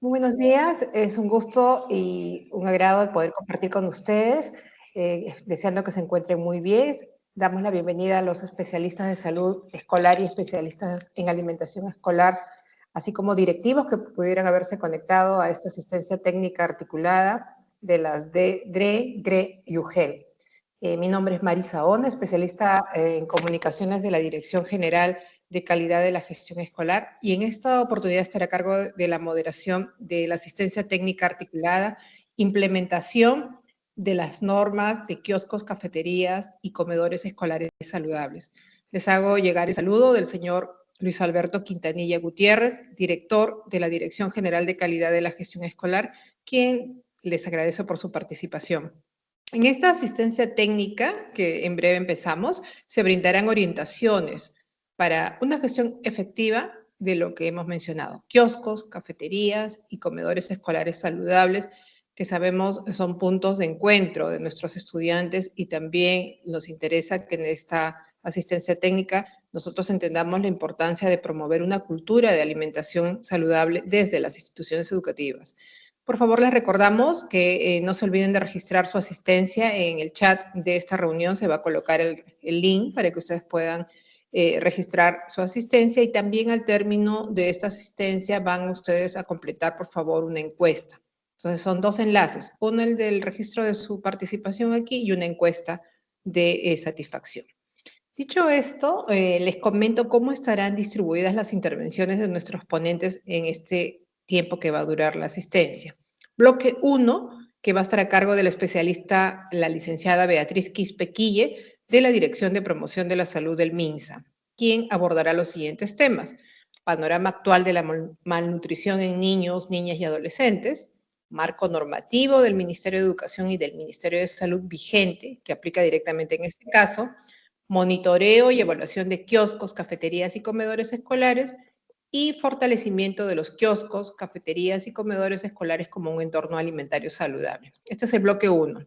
Muy buenos días, es un gusto y un agrado el poder compartir con ustedes, deseando que se encuentren muy bien. Damos la bienvenida a los especialistas de salud escolar y especialistas en alimentación escolar, así como directivos que pudieran haberse conectado a esta asistencia técnica articulada de las DRE, GRE y UGEL. Mi nombre es Marisa Ona, especialista en comunicaciones de la Dirección General de Calidad de la Gestión Escolar, y en esta oportunidad estaré a cargo de la moderación de la asistencia técnica articulada, implementación de las normas de kioscos, cafeterías y comedores escolares saludables. Les hago llegar el saludo del señor Luis Alberto Quintanilla Gutiérrez, director de la Dirección General de Calidad de la Gestión Escolar, quien les agradece por su participación. En esta asistencia técnica, que en breve empezamos, se brindarán orientaciones para una gestión efectiva de lo que hemos mencionado: kioscos, cafeterías y comedores escolares saludables, que sabemos son puntos de encuentro de nuestros estudiantes, y también nos interesa que en esta asistencia técnica nosotros entendamos la importancia de promover una cultura de alimentación saludable desde las instituciones educativas. Por favor, les recordamos que no se olviden de registrar su asistencia. En el chat de esta reunión se va a colocar el link para que ustedes puedan registrar su asistencia, y también al término de esta asistencia van ustedes a completar, por favor, una encuesta. Entonces, son dos enlaces: uno el del registro de su participación aquí y una encuesta de satisfacción. Dicho esto, les comento cómo estarán distribuidas las intervenciones de nuestros ponentes en este tiempo que va a durar la asistencia. Bloque 1, que va a estar a cargo de la especialista, la licenciada Beatriz Quispe-Quille, de la Dirección de Promoción de la Salud del MINSA, quien abordará los siguientes temas: panorama actual de la malnutrición en niños, niñas y adolescentes; marco normativo del Ministerio de Educación y del Ministerio de Salud vigente, que aplica directamente en este caso; monitoreo y evaluación de kioscos, cafeterías y comedores escolares; y fortalecimiento de los kioscos, cafeterías y comedores escolares como un entorno alimentario saludable. Este es el bloque 1.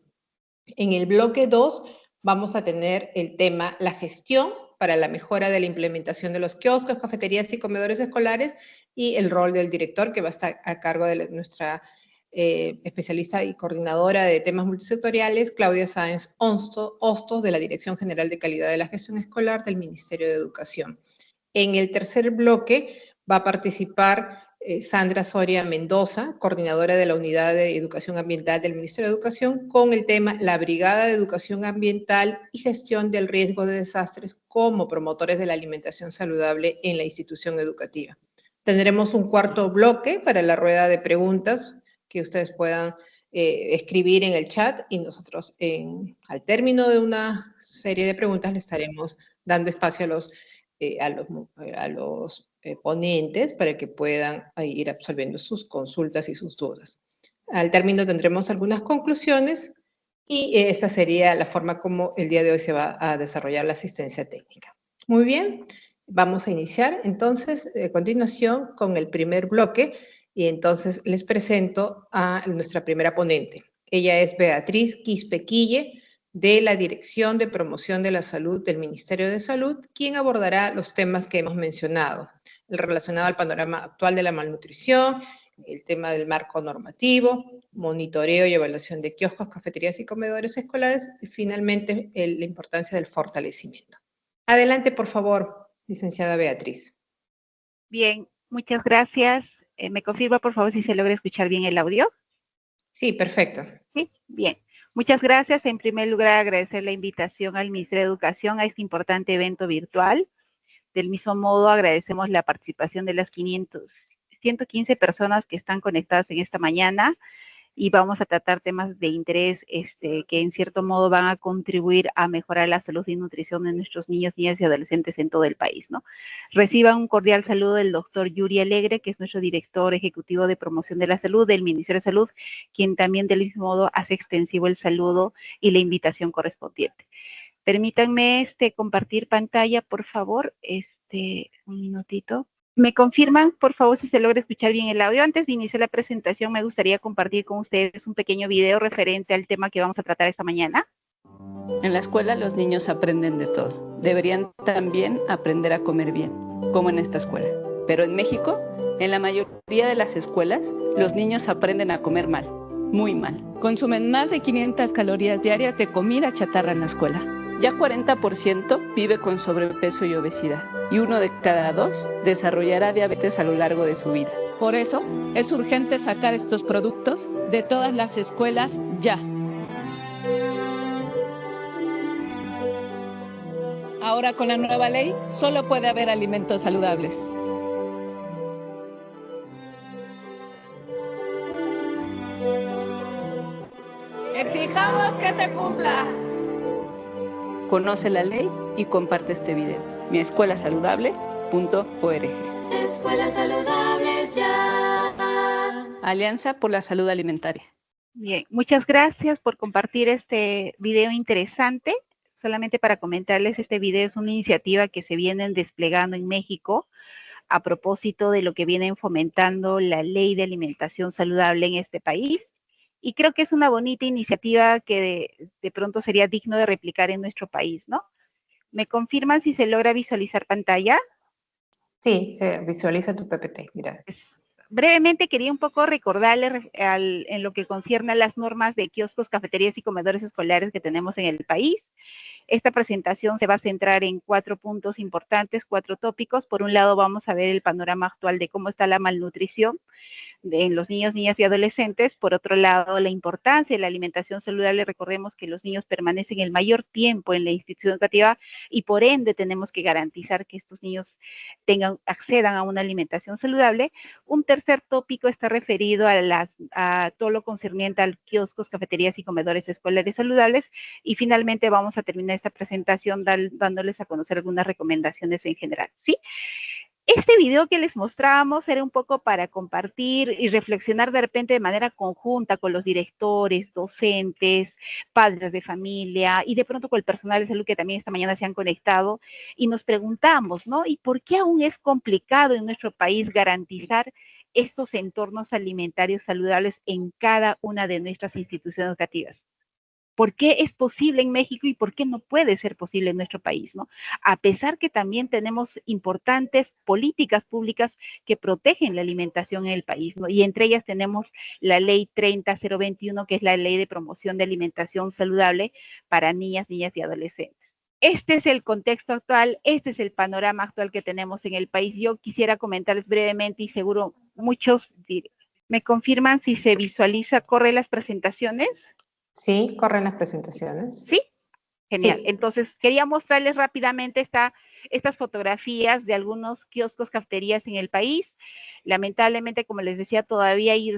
En el bloque 2 vamos a tener el tema la gestión para la mejora de la implementación de los kioscos, cafeterías y comedores escolares, y el rol del director, que va a estar a cargo de nuestra especialista y coordinadora de temas multisectoriales, Claudia Sáenz Hostos, de la Dirección General de Calidad de la Gestión Escolar del Ministerio de Educación. En el tercer bloque va a participar Sandra Soria Mendoza, coordinadora de la Unidad de Educación Ambiental del Ministerio de Educación, con el tema la Brigada de Educación Ambiental y Gestión del Riesgo de Desastres como promotores de la alimentación saludable en la institución educativa. Tendremos un cuarto bloque para la rueda de preguntas que ustedes puedan escribir en el chat, y nosotros al término de una serie de preguntas le estaremos dando espacio a los ponentes para que puedan ir absolviendo sus consultas y sus dudas. Al término tendremos algunas conclusiones, y esa sería la forma como el día de hoy se va a desarrollar la asistencia técnica. Muy bien, vamos a iniciar entonces a continuación con el primer bloque, y entonces les presento a nuestra primera ponente. Ella es Beatriz Quispe-Quille, de la Dirección de Promoción de la Salud del Ministerio de Salud, quien abordará los temas que hemos mencionado: el relacionado al panorama actual de la malnutrición, el tema del marco normativo, monitoreo y evaluación de kioscos, cafeterías y comedores escolares, y finalmente la importancia del fortalecimiento. Adelante, por favor, licenciada Beatriz. Bien, muchas gracias. ¿Me confirma, por favor, si se logra escuchar bien el audio? Sí, perfecto. Sí, bien. Muchas gracias. En primer lugar, agradecer la invitación al Ministerio de Educación a este importante evento virtual. Del mismo modo, agradecemos la participación de las 115 personas que están conectadas en esta mañana, y vamos a tratar temas de interés que en cierto modo van a contribuir a mejorar la salud y nutrición de nuestros niños, niñas y adolescentes en todo el país, ¿no? Reciban un cordial saludo del doctor Yuri Alegre, que es nuestro director ejecutivo de promoción de la salud del Ministerio de Salud, quien también del mismo modo hace extensivo el saludo y la invitación correspondiente. Permítanme compartir pantalla, por favor, un minutito. ¿Me confirman, por favor, si se logra escuchar bien el audio? Antes de iniciar la presentación, me gustaría compartir con ustedes un pequeño video referente al tema que vamos a tratar esta mañana. En la escuela los niños aprenden de todo. Deberían también aprender a comer bien, como en esta escuela. Pero en México, En la mayoría de las escuelas, los niños aprenden a comer mal, muy mal. Consumen más de 500 calorías diarias de comida chatarra en la escuela. Ya 40% vive con sobrepeso y obesidad, y 1 de cada 2 desarrollará diabetes a lo largo de su vida. Por eso, es urgente sacar estos productos de todas las escuelas ya. Ahora con la nueva ley, solo puede haber alimentos saludables. ¡Exijamos que se cumpla! Conoce la ley y comparte este video. miescuelasaludable.org. Escuelas saludables ya. Alianza por la Salud Alimentaria. Bien, muchas gracias por compartir este video interesante. Solamente para comentarles, este video es una iniciativa que se vienen desplegando en México a propósito de lo que vienen fomentando la ley de alimentación saludable en este país. Y creo que es una bonita iniciativa que de pronto sería digno de replicar en nuestro país, ¿no? ¿Me confirman si se logra visualizar pantalla? Sí, se visualiza tu PPT, mira. Brevemente quería un poco recordarles en lo que concierne a las normas de kioscos, cafeterías y comedores escolares que tenemos en el país. Esta presentación se va a centrar en 4 puntos importantes, 4 tópicos. Por un lado vamos a ver el panorama actual de cómo está la malnutrición en los niños, niñas y adolescentes. Por otro lado, la importancia de la alimentación saludable. Recordemos que los niños permanecen el mayor tiempo en la institución educativa y por ende tenemos que garantizar que estos niños accedan a una alimentación saludable. Un tercer tópico está referido a todo lo concerniente a kioscos, cafeterías y comedores escolares saludables. Y finalmente vamos a terminar esta presentación dándoles a conocer algunas recomendaciones en general, ¿sí? Este video que les mostrábamos era un poco para compartir y reflexionar de repente de manera conjunta con los directores, docentes, padres de familia y de pronto con el personal de salud que también esta mañana se han conectado y nos preguntamos, ¿no? ¿Y por qué aún es complicado en nuestro país garantizar estos entornos alimentarios saludables en cada una de nuestras instituciones educativas? ¿Por qué es posible en México y por qué no puede ser posible en nuestro país, ¿no? A pesar que también tenemos importantes políticas públicas que protegen la alimentación en el país, ¿no? Y entre ellas tenemos la Ley 30021, que es la Ley de Promoción de Alimentación Saludable para niñas, niñas y adolescentes. Este es el contexto actual, este es el panorama actual que tenemos en el país. Yo quisiera comentarles brevemente y seguro muchos me confirman si se visualiza, corre las presentaciones. Sí, corren las presentaciones. ¿Sí? Genial. Sí. Entonces, quería mostrarles rápidamente estas fotografías de algunos kioscos, cafeterías en el país. Lamentablemente, como les decía, todavía hay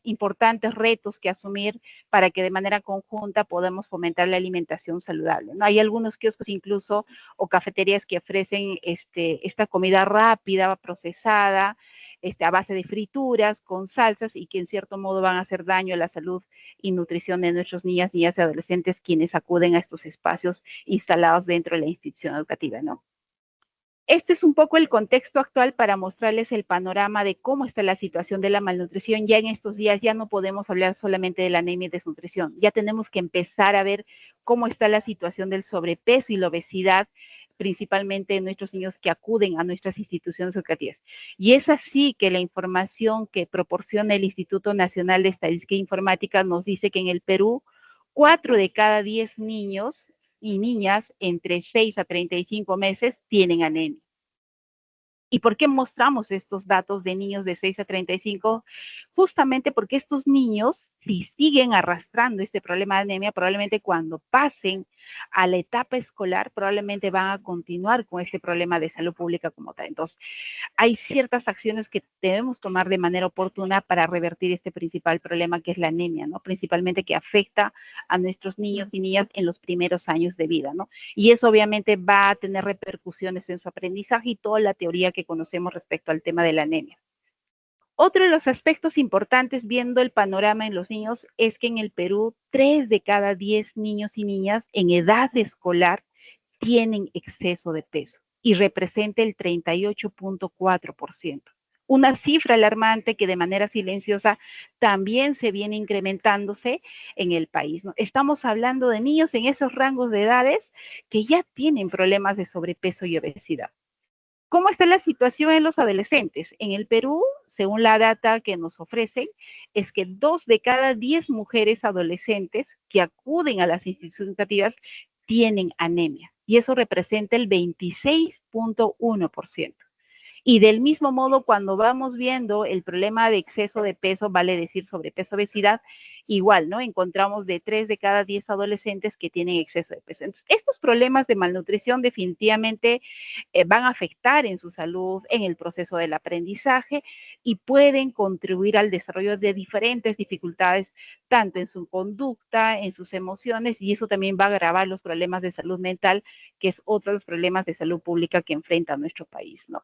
importantes retos que asumir para que de manera conjunta podamos fomentar la alimentación saludable, ¿no? Hay algunos kioscos incluso o cafeterías que ofrecen esta comida rápida, procesada, a base de frituras, con salsas y que en cierto modo van a hacer daño a la salud y nutrición de nuestros niñas, niñas y adolescentes quienes acuden a estos espacios instalados dentro de la institución educativa, ¿no? Este es un poco el contexto actual para mostrarles el panorama de cómo está la situación de la malnutrición. Ya en estos días ya no podemos hablar solamente de la anemia y desnutrición, ya tenemos que empezar a ver cómo está la situación del sobrepeso y la obesidad, principalmente en nuestros niños que acuden a nuestras instituciones educativas. Y es así que la información que proporciona el Instituto Nacional de Estadística e Informática nos dice que en el Perú, 4 de cada 10 niños y niñas entre 6 a 35 meses tienen anemia. ¿Y por qué mostramos estos datos de niños de 6 a 35? Justamente porque estos niños, si siguen arrastrando este problema de anemia, probablemente cuando pasen a la etapa escolar, probablemente van a continuar con este problema de salud pública como tal. Entonces, hay ciertas acciones que debemos tomar de manera oportuna para revertir este principal problema que es la anemia, ¿no? Principalmente que afecta a nuestros niños y niñas en los primeros años de vida, ¿no? Y eso obviamente va a tener repercusiones en su aprendizaje y toda la teoría que conocemos respecto al tema de la anemia. Otro de los aspectos importantes viendo el panorama en los niños es que en el Perú 3 de cada 10 niños y niñas en edad escolar tienen exceso de peso y representa el 38.4%. Una cifra alarmante que de manera silenciosa también se viene incrementándose en el país, ¿no? Estamos hablando de niños en esos rangos de edades que ya tienen problemas de sobrepeso y obesidad. ¿Cómo está la situación en los adolescentes? En el Perú, según la data que nos ofrecen, es que 2 de cada 10 mujeres adolescentes que acuden a las instituciones educativas tienen anemia, y eso representa el 26.1%. Y del mismo modo, cuando vamos viendo el problema de exceso de peso, vale decir sobrepeso, obesidad, igual, ¿no? Encontramos de 3 de cada 10 adolescentes que tienen exceso de peso. Entonces, estos problemas de malnutrición definitivamente van a afectar en su salud, en el proceso del aprendizaje, y pueden contribuir al desarrollo de diferentes dificultades, tanto en su conducta, en sus emociones, y eso también va a agravar los problemas de salud mental, que es otro de los problemas de salud pública que enfrenta nuestro país, ¿no?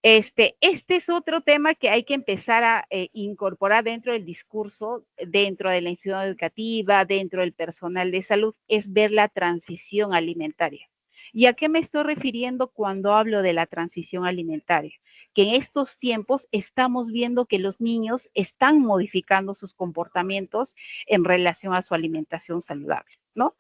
Este es otro tema que hay que empezar a incorporar dentro del discurso, dentro de la institución educativa, dentro del personal de salud, es ver la transición alimentaria. ¿Y a qué me estoy refiriendo cuando hablo de la transición alimentaria? Que en estos tiempos estamos viendo que los niños están modificando sus comportamientos en relación a su alimentación saludable, ¿no?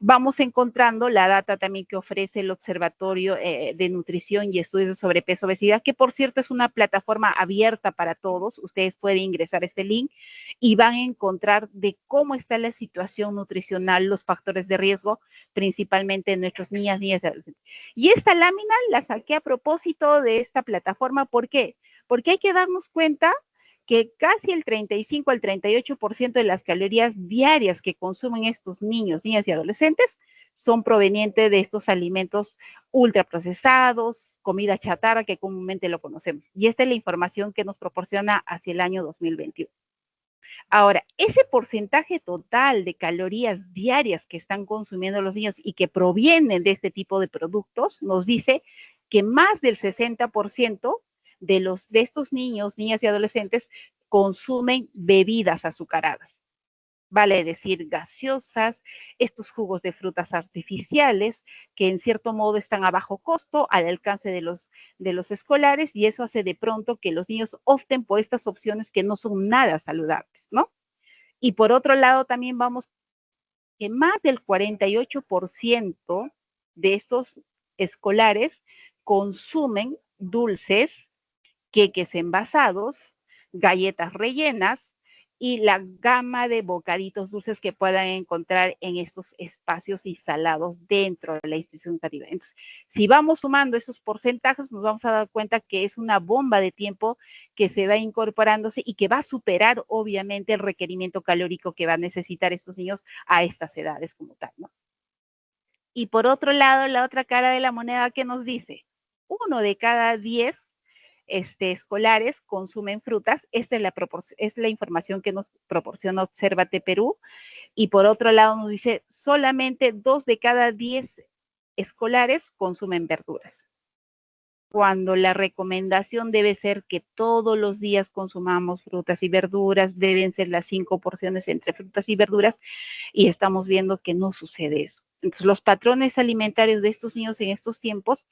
Vamos encontrando la data también que ofrece el Observatorio de Nutrición y Estudios de Sobrepeso y Obesidad, que por cierto es una plataforma abierta para todos. Ustedes pueden ingresar a este link y van a encontrar de cómo está la situación nutricional, los factores de riesgo, principalmente en nuestros niñas y adolescentes. Y esta lámina la saqué a propósito de esta plataforma. ¿Por qué? Porque hay que darnos cuenta que casi el 35 al 38% de las calorías diarias que consumen estos niños, niñas y adolescentes son provenientes de estos alimentos ultraprocesados, comida chatarra, que comúnmente lo conocemos. Y esta es la información que nos proporciona hacia el año 2021. Ahora, ese porcentaje total de calorías diarias que están consumiendo los niños y que provienen de este tipo de productos nos dice que más del 60% de estos niños, niñas y adolescentes consumen bebidas azucaradas. Vale decir, gaseosas, estos jugos de frutas artificiales que en cierto modo están a bajo costo, al alcance de los escolares, y eso hace de pronto que los niños opten por estas opciones que no son nada saludables, ¿no? Y por otro lado también vamos que más del 48% de estos escolares consumen dulces, queques envasados, galletas rellenas y la gama de bocaditos dulces que puedan encontrar en estos espacios instalados dentro de la institución educativa. Entonces, si vamos sumando esos porcentajes, nos vamos a dar cuenta que es una bomba de tiempo que se va incorporándose y que va a superar, obviamente, el requerimiento calórico que van a necesitar estos niños a estas edades como tal, ¿no? Y por otro lado, la otra cara de la moneda que nos dice, 1 de cada 10 escolares consumen frutas. Esta es la información que nos proporciona Obsérvate Perú. Y por otro lado nos dice, solamente 2 de cada 10 escolares consumen verduras. Cuando la recomendación debe ser que todos los días consumamos frutas y verduras, deben ser las 5 porciones entre frutas y verduras, y estamos viendo que no sucede eso. Entonces, los patrones alimentarios de estos niños en estos tiempos,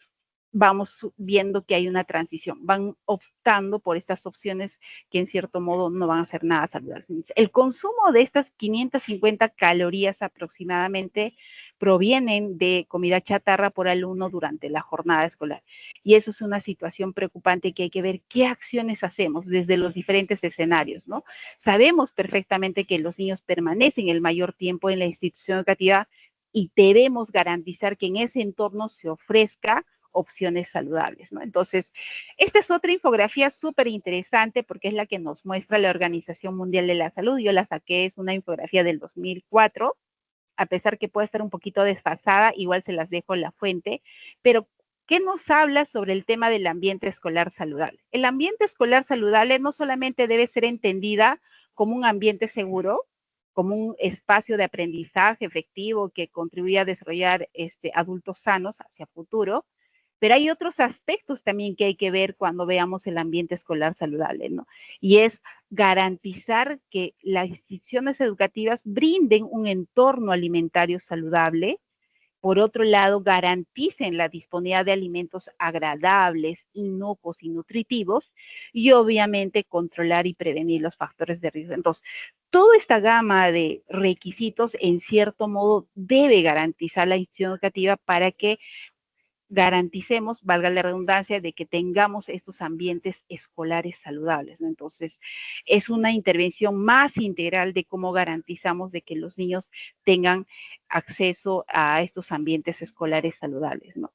vamos viendo que hay una transición, van optando por estas opciones que en cierto modo no van a ser nada saludables. El consumo de estas 550 calorías aproximadamente provienen de comida chatarra por alumno durante la jornada escolar. Y eso es una situación preocupante que hay que ver qué acciones hacemos desde los diferentes escenarios, ¿no? Sabemos perfectamente que los niños permanecen el mayor tiempo en la institución educativa y debemos garantizar que en ese entorno se ofrezca opciones saludables, ¿no? Entonces, esta es otra infografía súper interesante porque es la que nos muestra la Organización Mundial de la Salud. Yo la saqué, es una infografía del 2004, a pesar que puede estar un poquito desfasada, igual se las dejo en la fuente, pero ¿qué nos habla sobre el tema del ambiente escolar saludable? El ambiente escolar saludable no solamente debe ser entendida como un ambiente seguro, como un espacio de aprendizaje efectivo que contribuye a desarrollar adultos sanos hacia futuro, pero hay otros aspectos también que hay que ver cuando veamos el ambiente escolar saludable, ¿no? Y es garantizar que las instituciones educativas brinden un entorno alimentario saludable. Por otro lado, garanticen la disponibilidad de alimentos agradables, inocuos y nutritivos, y obviamente controlar y prevenir los factores de riesgo. Entonces, toda esta gama de requisitos, en cierto modo, debe garantizar la institución educativa para que garanticemos, valga la redundancia, de que tengamos estos ambientes escolares saludables, ¿no? Entonces, es una intervención más integral de cómo garantizamos de que los niños tengan acceso a estos ambientes escolares saludables, ¿no?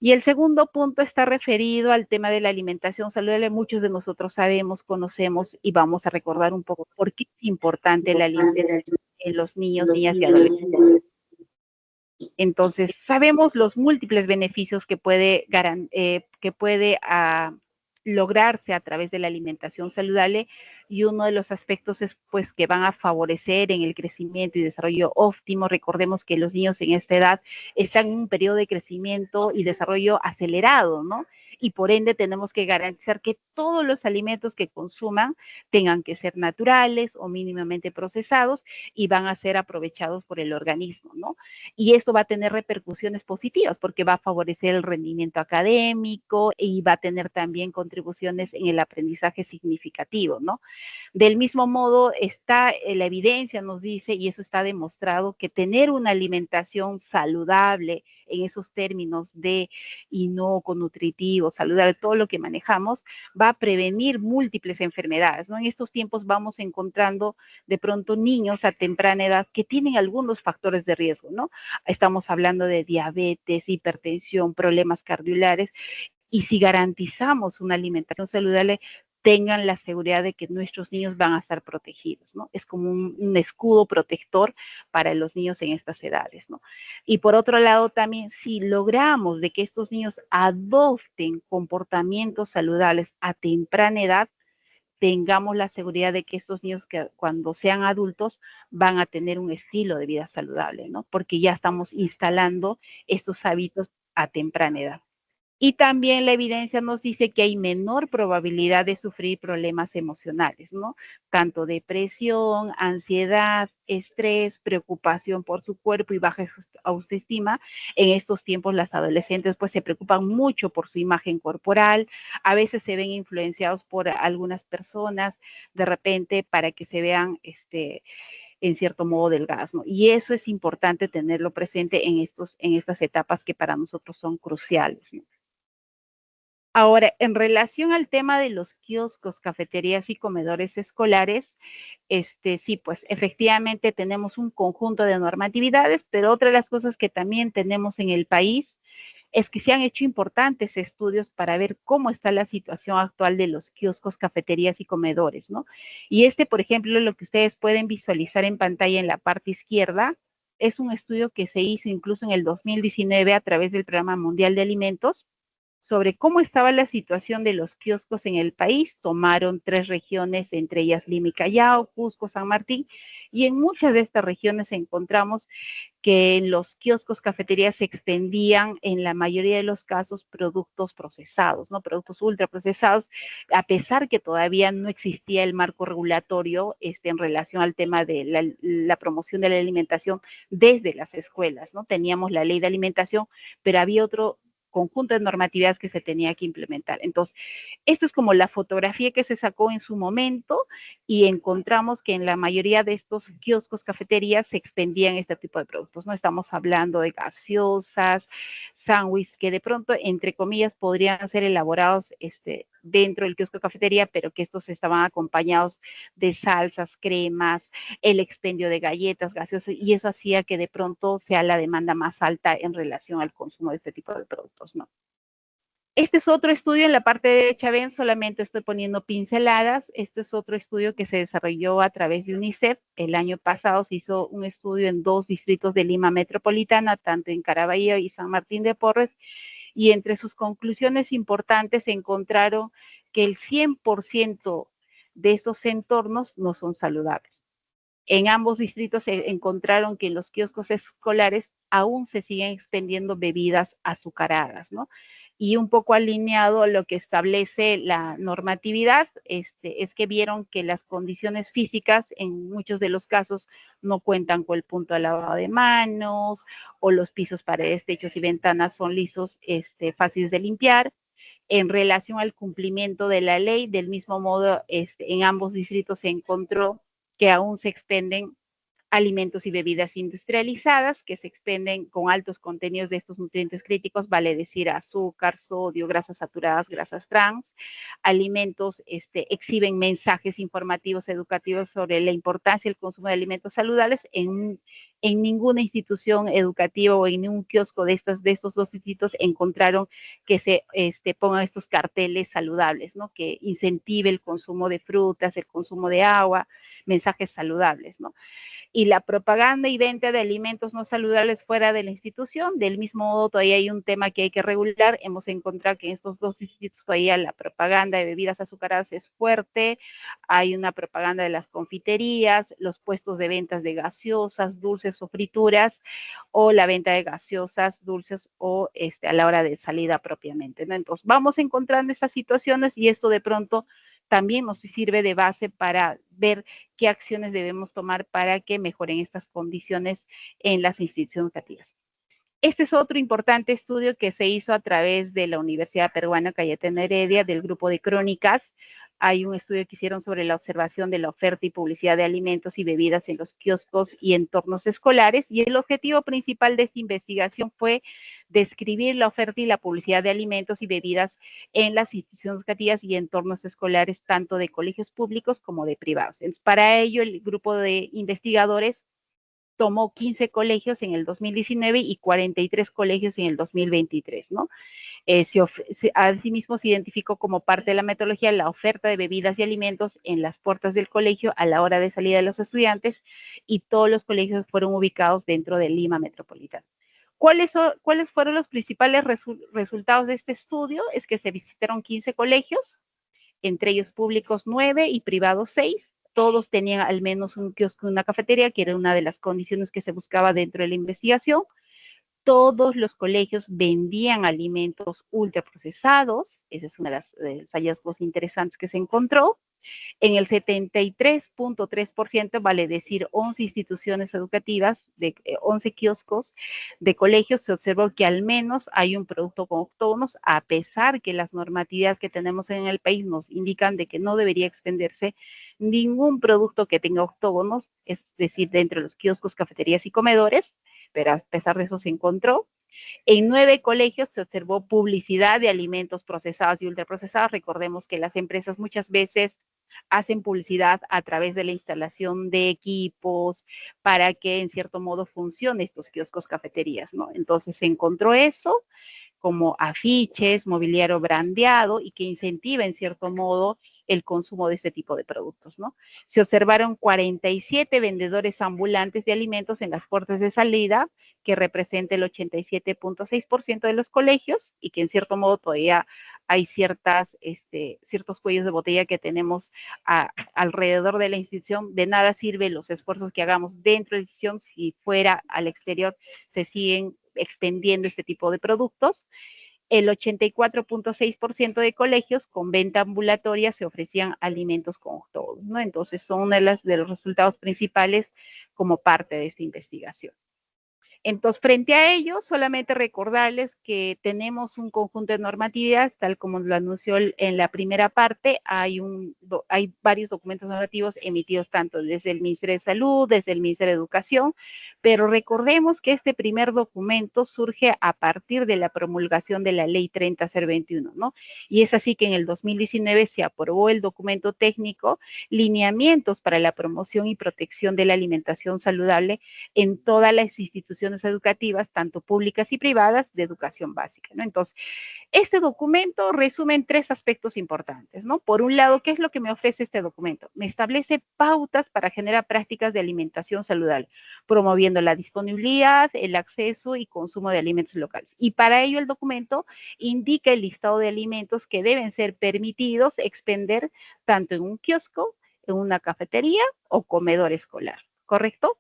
Y el segundo punto está referido al tema de la alimentación saludable. Muchos de nosotros sabemos, conocemos y vamos a recordar un poco por qué es importante la alimentación en los niños, niñas y adolescentes. Entonces, sabemos los múltiples beneficios que puede lograrse a través de la alimentación saludable, y uno de los aspectos es pues que van a favorecer en el crecimiento y desarrollo óptimo. Recordemos que los niños en esta edad están en un periodo de crecimiento y desarrollo acelerado, ¿no? Y por ende tenemos que garantizar que todos los alimentos que consuman tengan que ser naturales o mínimamente procesados y van a ser aprovechados por el organismo, ¿no? Y esto va a tener repercusiones positivas porque va a favorecer el rendimiento académico y va a tener también contribuciones en el aprendizaje significativo, ¿no? Del mismo modo, la evidencia nos dice, y eso está demostrado, que tener una alimentación saludable en esos términos de inocuo, nutritivo, saludable, todo lo que manejamos, va a prevenir múltiples enfermedades, ¿no? En estos tiempos vamos encontrando de pronto niños a temprana edad que tienen algunos factores de riesgo, ¿no? Estamos hablando de diabetes, hipertensión, problemas cardiovasculares, y si garantizamos una alimentación saludable, tengan la seguridad de que nuestros niños van a estar protegidos, ¿no? Es como un escudo protector para los niños en estas edades, ¿no? Y por otro lado también, si logramos de que estos niños adopten comportamientos saludables a temprana edad, tengamos la seguridad de que estos niños que cuando sean adultos van a tener un estilo de vida saludable, ¿no? Porque ya estamos instalando estos hábitos a temprana edad. Y también la evidencia nos dice que hay menor probabilidad de sufrir problemas emocionales, ¿no? Tanto depresión, ansiedad, estrés, preocupación por su cuerpo y baja autoestima. En estos tiempos las adolescentes pues se preocupan mucho por su imagen corporal, a veces se ven influenciados por algunas personas de repente para que se vean en cierto modo delgadas, ¿no? Y eso es importante tenerlo presente en estas etapas que para nosotros son cruciales, ¿no? Ahora, en relación al tema de los kioscos, cafeterías y comedores escolares, sí, pues efectivamente tenemos un conjunto de normatividades, pero otra de las cosas que también tenemos en el país es que se han hecho importantes estudios para ver cómo está la situación actual de los kioscos, cafeterías y comedores, ¿no? Y por ejemplo, lo que ustedes pueden visualizar en pantalla en la parte izquierda, es un estudio que se hizo incluso en el 2019 a través del Programa Mundial de Alimentos, sobre cómo estaba la situación de los kioscos en el país. Tomaron 3 regiones, entre ellas Lima y Callao, Cusco, San Martín, y en muchas de estas regiones encontramos que en los kioscos, cafeterías se expendían en la mayoría de los casos productos procesados, ¿no? Productos ultraprocesados, a pesar que todavía no existía el marco regulatorio en relación al tema de la promoción de la alimentación desde las escuelas, ¿no? Teníamos la ley de alimentación, pero había otro conjunto de normatividades que se tenía que implementar. Entonces, esto es como la fotografía que se sacó en su momento y encontramos que en la mayoría de estos kioscos, cafeterías, se expendían este tipo de productos, ¿no? Estamos hablando de gaseosas, sándwiches, que de pronto, entre comillas, podrían ser elaborados dentro del kiosco, cafetería, pero que estos estaban acompañados de salsas, cremas, el expendio de galletas, gaseosas, y eso hacía que de pronto sea la demanda más alta en relación al consumo de este tipo de productos, ¿no? Este es otro estudio, en la parte derecha ven, solamente estoy poniendo pinceladas. Este es otro estudio que se desarrolló a través de UNICEF. El año pasado se hizo un estudio en 2 distritos de Lima Metropolitana, tanto en Caraballo y San Martín de Porres, y entre sus conclusiones importantes se encontraron que el 100% de esos entornos no son saludables. En ambos distritos se encontraron que en los kioscos escolares aún se siguen expendiendo bebidas azucaradas, ¿no? Y un poco alineado a lo que establece la normatividad, es que vieron que las condiciones físicas en muchos de los casos no cuentan con el punto de lavado de manos, o los pisos, paredes, techos y ventanas son lisos, fáciles de limpiar. En relación al cumplimiento de la ley, del mismo modo, en ambos distritos se encontró que aún se expenden alimentos y bebidas industrializadas que se expenden con altos contenidos de estos nutrientes críticos, vale decir azúcar, sodio, grasas saturadas, grasas trans. Alimentos exhiben mensajes informativos, educativos sobre la importancia del consumo de alimentos saludables. En ninguna institución educativa o en ningún kiosco de estos dos institutos encontraron que se pongan estos carteles saludables, ¿no? Que incentive el consumo de frutas, el consumo de agua, mensajes saludables, ¿no? Y la propaganda y venta de alimentos no saludables fuera de la institución. Del mismo modo, todavía hay un tema que hay que regular. Hemos encontrado que en estos dos institutos todavía la propaganda de bebidas azucaradas es fuerte. Hay una propaganda de las confiterías, los puestos de ventas de gaseosas, dulces o frituras, o la venta de gaseosas, dulces o a la hora de salida propiamente, ¿no? Entonces, vamos encontrando estas situaciones y esto de pronto también nos sirve de base para ver qué acciones debemos tomar para que mejoren estas condiciones en las instituciones educativas. Este es otro importante estudio que se hizo a través de la Universidad Peruana Cayetano Heredia, del grupo de Crónicas. Hay un estudio que hicieron sobre la observación de la oferta y publicidad de alimentos y bebidas en los kioscos y entornos escolares, y el objetivo principal de esta investigación fue describir la oferta y la publicidad de alimentos y bebidas en las instituciones educativas y entornos escolares, tanto de colegios públicos como de privados. Entonces, para ello, el grupo de investigadores tomó 15 colegios en el 2019 y 43 colegios en el 2023, ¿no? Asimismo, se identificó como parte de la metodología la oferta de bebidas y alimentos en las puertas del colegio a la hora de salida de los estudiantes, y todos los colegios fueron ubicados dentro de Lima Metropolitana. ¿Cuáles fueron los principales resultados de este estudio? Es que se visitaron 15 colegios, entre ellos públicos 9 y privados 6. Todos tenían al menos un kiosco y una cafetería, que era una de las condiciones que se buscaba dentro de la investigación. Todos los colegios vendían alimentos ultraprocesados. Ese es uno de los hallazgos interesantes que se encontró. En el 73.3%, vale decir 11 instituciones educativas, de 11 kioscos de colegios, se observó que al menos hay un producto con octógonos, a pesar que las normativas que tenemos en el país nos indican de que no debería expenderse ningún producto que tenga octógonos, es decir, dentro de los kioscos, cafeterías y comedores, pero a pesar de eso se encontró. En 9 colegios se observó publicidad de alimentos procesados y ultraprocesados. Recordemos que las empresas muchas veces hacen publicidad a través de la instalación de equipos para que en cierto modo funcione estos kioscos, cafeterías, ¿no? Entonces se encontró eso como afiches, mobiliario brandeado y que incentiva en cierto modo el consumo de este tipo de productos, ¿no? Se observaron 47 vendedores ambulantes de alimentos en las puertas de salida, que representa el 87.6% de los colegios, y que en cierto modo todavía hay ciertos cuellos de botella que tenemos alrededor de la institución. De nada sirve los esfuerzos que hagamos dentro de la institución si fuera al exterior se siguen expendiendo este tipo de productos. El 84.6% de colegios con venta ambulatoria se ofrecían alimentos con octógonos, ¿no? Entonces son uno de los resultados principales como parte de esta investigación. Entonces, frente a ello, solamente recordarles que tenemos un conjunto de normatividades, tal como lo anunció en la primera parte. Hay varios documentos normativos emitidos tanto desde el Ministerio de Salud, desde el Ministerio de Educación, pero recordemos que este primer documento surge a partir de la promulgación de la Ley 30/021, ¿no? Y es así que en el 2019 se aprobó el documento técnico, lineamientos para la promoción y protección de la alimentación saludable en todas las instituciones educativas, tanto públicas y privadas, de educación básica, ¿no? Entonces, este documento resume en 3 aspectos importantes, ¿no? Por un lado, ¿qué es lo que me ofrece este documento? Me establece pautas para generar prácticas de alimentación saludable, promoviendo la disponibilidad, el acceso y consumo de alimentos locales. Y para ello el documento indica el listado de alimentos que deben ser permitidos expender tanto en un kiosco, en una cafetería o comedor escolar. ¿Correcto?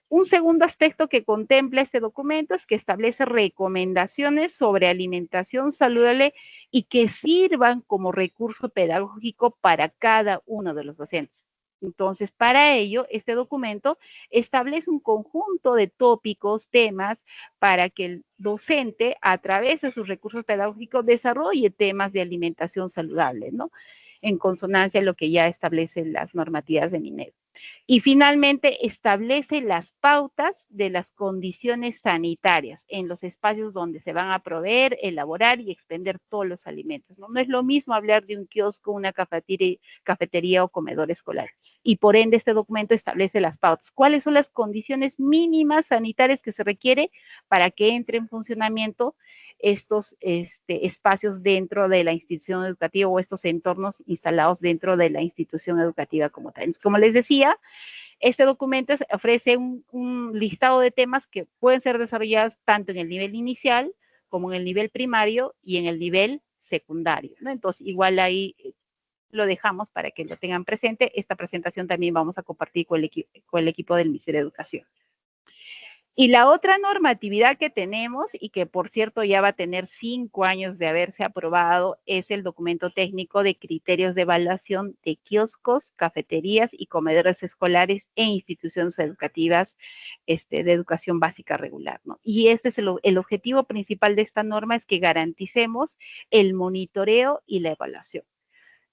Un segundo aspecto que contempla este documento es que establece recomendaciones sobre alimentación saludable y que sirvan como recurso pedagógico para cada uno de los docentes. Entonces, para ello, este documento establece un conjunto de tópicos, temas, para que el docente, a través de sus recursos pedagógicos, desarrolle temas de alimentación saludable, ¿no? en consonancia a lo que ya establecen las normativas de Minedu. Y finalmente establece las pautas de las condiciones sanitarias en los espacios donde se van a proveer, elaborar y expender todos los alimentos, ¿no? No es lo mismo hablar de un kiosco, una cafetería o comedor escolar. Y por ende este documento establece las pautas. ¿Cuáles son las condiciones mínimas sanitarias que se requiere para que entre en funcionamiento estos espacios dentro de la institución educativa o estos entornos instalados dentro de la institución educativa como tal? Como les decía, este documento ofrece un listado de temas que pueden ser desarrollados tanto en el nivel inicial como en el nivel primario y en el nivel secundario, ¿no? Entonces, igual ahí lo dejamos para que lo tengan presente. Esta presentación también vamos a compartir con el equipo del Ministerio de Educación. Y la otra normatividad que tenemos, y que por cierto ya va a tener 5 años de haberse aprobado, es el documento técnico de criterios de evaluación de kioscos, cafeterías y comedores escolares e instituciones educativas de educación básica regular, ¿no? Y este es el objetivo principal de esta norma, es que garanticemos el monitoreo y la evaluación,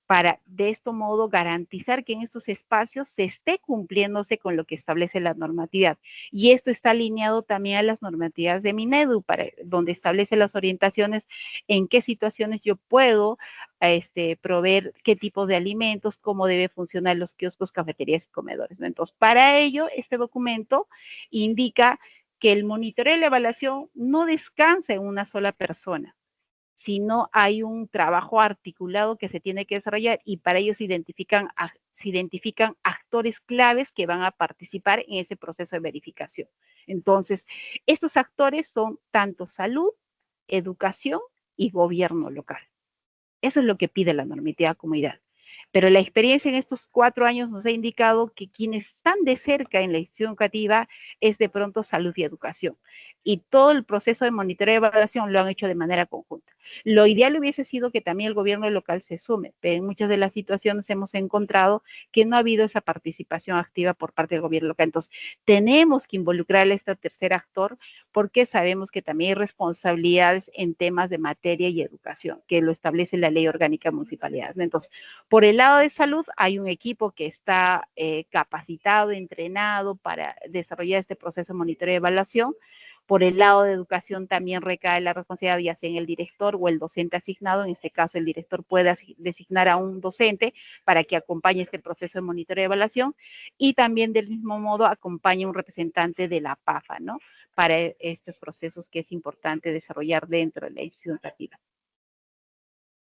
para de este modo garantizar que en estos espacios se esté cumpliéndose con lo que establece la normatividad. Y esto está alineado también a las normativas de Minedu, donde establece las orientaciones en qué situaciones yo puedo proveer qué tipo de alimentos, cómo debe funcionar los kioscos, cafeterías y comedores, ¿no? Entonces, para ello, este documento indica que el monitoreo y la evaluación no descansa en una sola persona, sino hay un trabajo articulado que se tiene que desarrollar, y para ello se identifican actores claves que van a participar en ese proceso de verificación. Entonces, estos actores son tanto salud, educación y gobierno local. Eso es lo que pide la normatividad comunidad. Pero la experiencia en estos 4 años nos ha indicado que quienes están de cerca en la institución educativa es de pronto salud y educación. Y todo el proceso de monitoreo y evaluación lo han hecho de manera conjunta. Lo ideal hubiese sido que también el gobierno local se sume, pero en muchas de las situaciones hemos encontrado que no ha habido esa participación activa por parte del gobierno local. Entonces, tenemos que involucrar a este tercer actor, porque sabemos que también hay responsabilidades en temas de materia y educación, que lo establece la Ley Orgánica de Municipalidades. Entonces, por el lado de salud, hay un equipo que está capacitado, entrenado para desarrollar este proceso de monitoreo y evaluación. Por el lado de educación también recae la responsabilidad, ya sea en el director o el docente asignado. En este caso, el director puede designar a un docente para que acompañe este proceso de monitoreo y evaluación, y también del mismo modo acompaña un representante de la PAFA, ¿no? Para estos procesos que es importante desarrollar dentro de la institución educativa.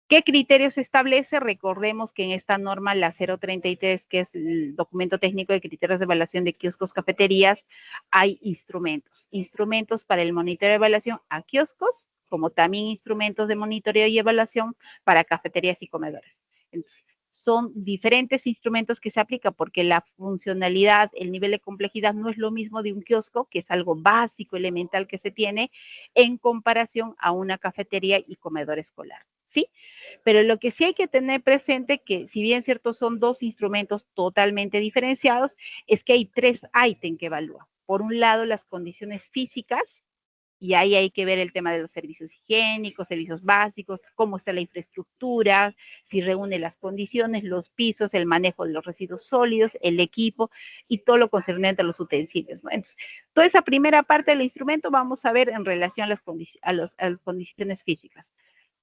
¿Qué criterios se establece? Recordemos que en esta norma, la 033, que es el documento técnico de criterios de evaluación de kioscos, cafeterías, hay instrumentos para el monitoreo de evaluación a kioscos, como también instrumentos de monitoreo y evaluación para cafeterías y comedores. Entonces, son diferentes instrumentos que se aplican porque la funcionalidad, el nivel de complejidad no es lo mismo de un kiosco, que es algo básico, elemental que se tiene, en comparación a una cafetería y comedor escolar, ¿sí? Pero lo que sí hay que tener presente, que si bien cierto son 2 instrumentos totalmente diferenciados, es que hay 3 ítems que evalúan. Por un lado, las condiciones físicas, y ahí hay que ver el tema de los servicios higiénicos, servicios básicos, cómo está la infraestructura, si reúne las condiciones, los pisos, el manejo de los residuos sólidos, el equipo y todo lo concerniente a los utensilios, ¿no? Entonces, toda esa primera parte del instrumento vamos a ver en relación a las condiciones físicas.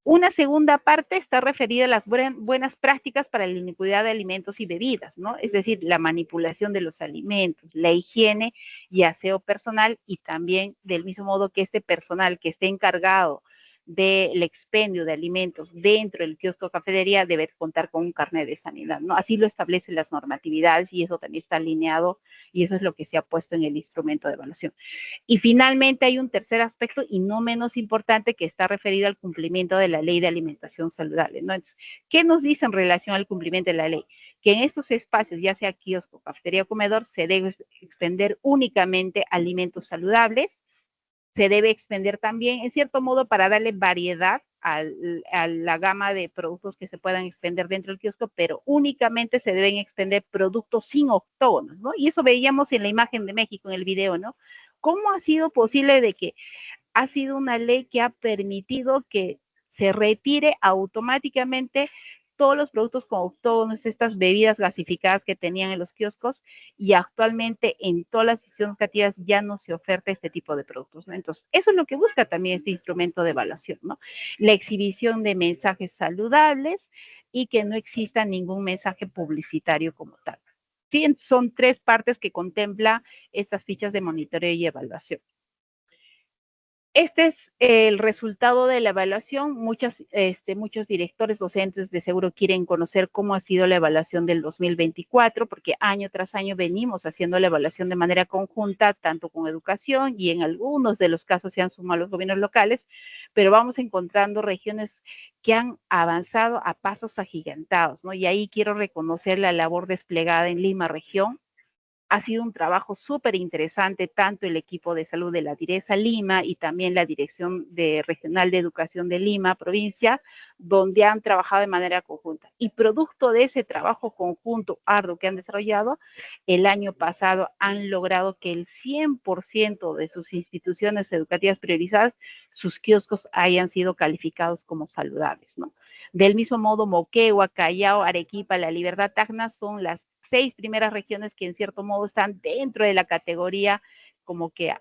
Una segunda parte está referida a las buenas prácticas para la inocuidad de alimentos y bebidas, ¿no? Es decir, la manipulación de los alimentos, la higiene y aseo personal, y también del mismo modo que este personal que esté encargado del expendio de alimentos dentro del kiosco o cafetería debe contar con un carnet de sanidad, ¿no? Así lo establecen las normatividades, y eso también está alineado, y eso es lo que se ha puesto en el instrumento de evaluación. Y finalmente hay un tercer aspecto, y no menos importante, que está referido al cumplimiento de la Ley de Alimentación Saludable, ¿no? Entonces, ¿qué nos dice en relación al cumplimiento de la ley? Que en estos espacios, ya sea kiosco, cafetería o comedor, se debe expender únicamente alimentos saludables. Se debe expender también, en cierto modo, para darle variedad a la gama de productos que se puedan expender dentro del kiosco, pero únicamente se deben expender productos sin octógonos, ¿no? Y eso veíamos en la imagen de México, en el video, ¿no? ¿Cómo ha sido posible de que ha sido una ley que ha permitido que se retire automáticamente todos los productos como todas estas bebidas gasificadas que tenían en los kioscos, y actualmente en todas las instituciones educativas ya no se oferta este tipo de productos, ¿no? Entonces, eso es lo que busca también este instrumento de evaluación, ¿no? La exhibición de mensajes saludables y que no exista ningún mensaje publicitario como tal. Sí, son 3 partes que contempla estas fichas de monitoreo y evaluación. Este es el resultado de la evaluación. Muchos directores docentes de seguro quieren conocer cómo ha sido la evaluación del 2024, porque año tras año venimos haciendo la evaluación de manera conjunta, tanto con educación y en algunos de los casos se han sumado los gobiernos locales, pero vamos encontrando regiones que han avanzado a pasos agigantados, ¿no? Y ahí quiero reconocer la labor desplegada en Lima región. Ha sido un trabajo súper interesante, tanto el equipo de salud de la Direza Lima y también la Dirección Regional de Educación de Lima, provincia, donde han trabajado de manera conjunta. Y producto de ese trabajo conjunto arduo que han desarrollado, el año pasado han logrado que el 100% de sus instituciones educativas priorizadas, sus kioscos hayan sido calificados como saludables, ¿no? Del mismo modo, Moquegua, Callao, Arequipa, La Libertad, Tacna son las 6 primeras regiones que en cierto modo están dentro de la categoría como que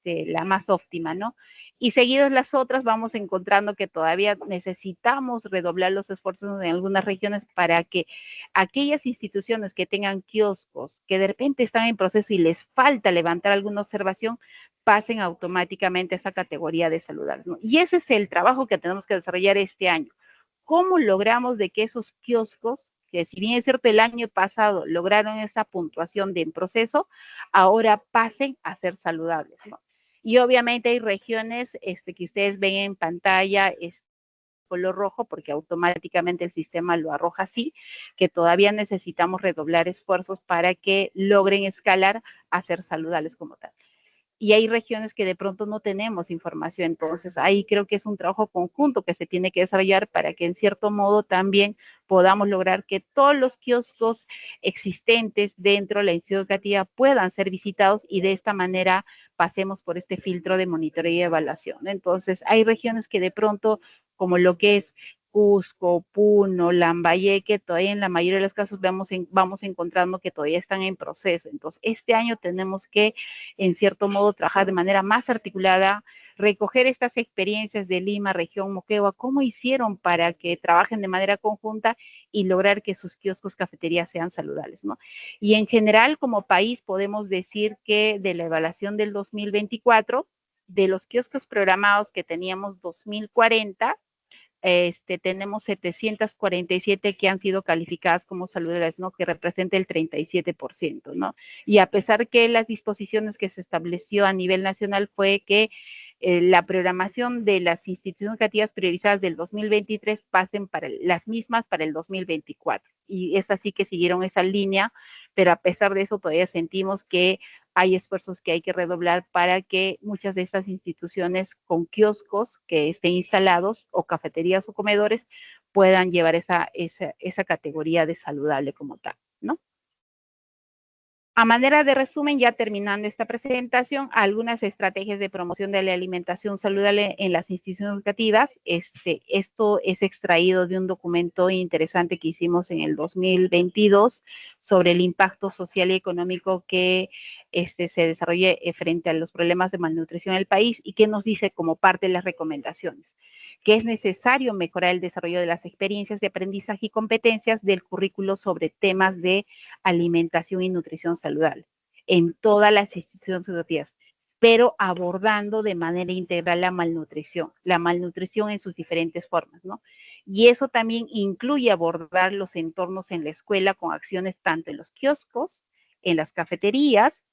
la más óptima, ¿no? Y seguidos las otras vamos encontrando que todavía necesitamos redoblar los esfuerzos en algunas regiones para que aquellas instituciones que tengan kioscos, que de repente están en proceso y les falta levantar alguna observación, pasen automáticamente a esa categoría de saludables, ¿no? Y ese es el trabajo que tenemos que desarrollar este año. ¿Cómo logramos de que esos kioscos, que si bien es cierto el año pasado lograron esa puntuación de en proceso, ahora pasen a ser saludables, ¿no? Y obviamente hay regiones que ustedes ven en pantalla, color rojo, porque automáticamente el sistema lo arroja así, que todavía necesitamos redoblar esfuerzos para que logren escalar a ser saludables como tal. Y hay regiones que de pronto no tenemos información. Entonces, ahí creo que es un trabajo conjunto que se tiene que desarrollar para que en cierto modo también podamos lograr que todos los kioscos existentes dentro de la institución educativa puedan ser visitados y de esta manera pasemos por este filtro de monitoreo y evaluación. Entonces, hay regiones que de pronto, como lo que es Cusco, Puno, Lambayeque, todavía en la mayoría de los casos vamos encontrando que todavía están en proceso. Entonces, este año tenemos que, en cierto modo, trabajar de manera más articulada, recoger estas experiencias de Lima, región Moquegua, cómo hicieron para que trabajen de manera conjunta y lograr que sus kioscos, cafeterías sean saludables, ¿no? Y en general, como país, podemos decir que de la evaluación del 2024, de los kioscos programados que teníamos 2040, tenemos 747 que han sido calificadas como saludables, ¿no? Que representa el 37%, ¿no? Y a pesar que las disposiciones que se estableció a nivel nacional fue que la programación de las instituciones educativas priorizadas del 2023 pasen para las mismas para el 2024. Y es así que siguieron esa línea, pero a pesar de eso todavía sentimos que hay esfuerzos que hay que redoblar para que muchas de estas instituciones con kioscos que estén instalados o cafeterías o comedores puedan llevar esa categoría de saludable como tal, ¿no? A manera de resumen, ya terminando esta presentación, algunas estrategias de promoción de la alimentación saludable en las instituciones educativas. Esto es extraído de un documento interesante que hicimos en el 2022 sobre el impacto social y económico que se desarrolle frente a los problemas de malnutrición en el país y que nos dice como parte de las recomendaciones que es necesario mejorar el desarrollo de las experiencias de aprendizaje y competencias del currículo sobre temas de alimentación y nutrición saludable en todas las instituciones educativas, pero abordando de manera integral la malnutrición en sus diferentes formas, ¿no? Y eso también incluye abordar los entornos en la escuela con acciones tanto en los kioscos, en las cafeterías,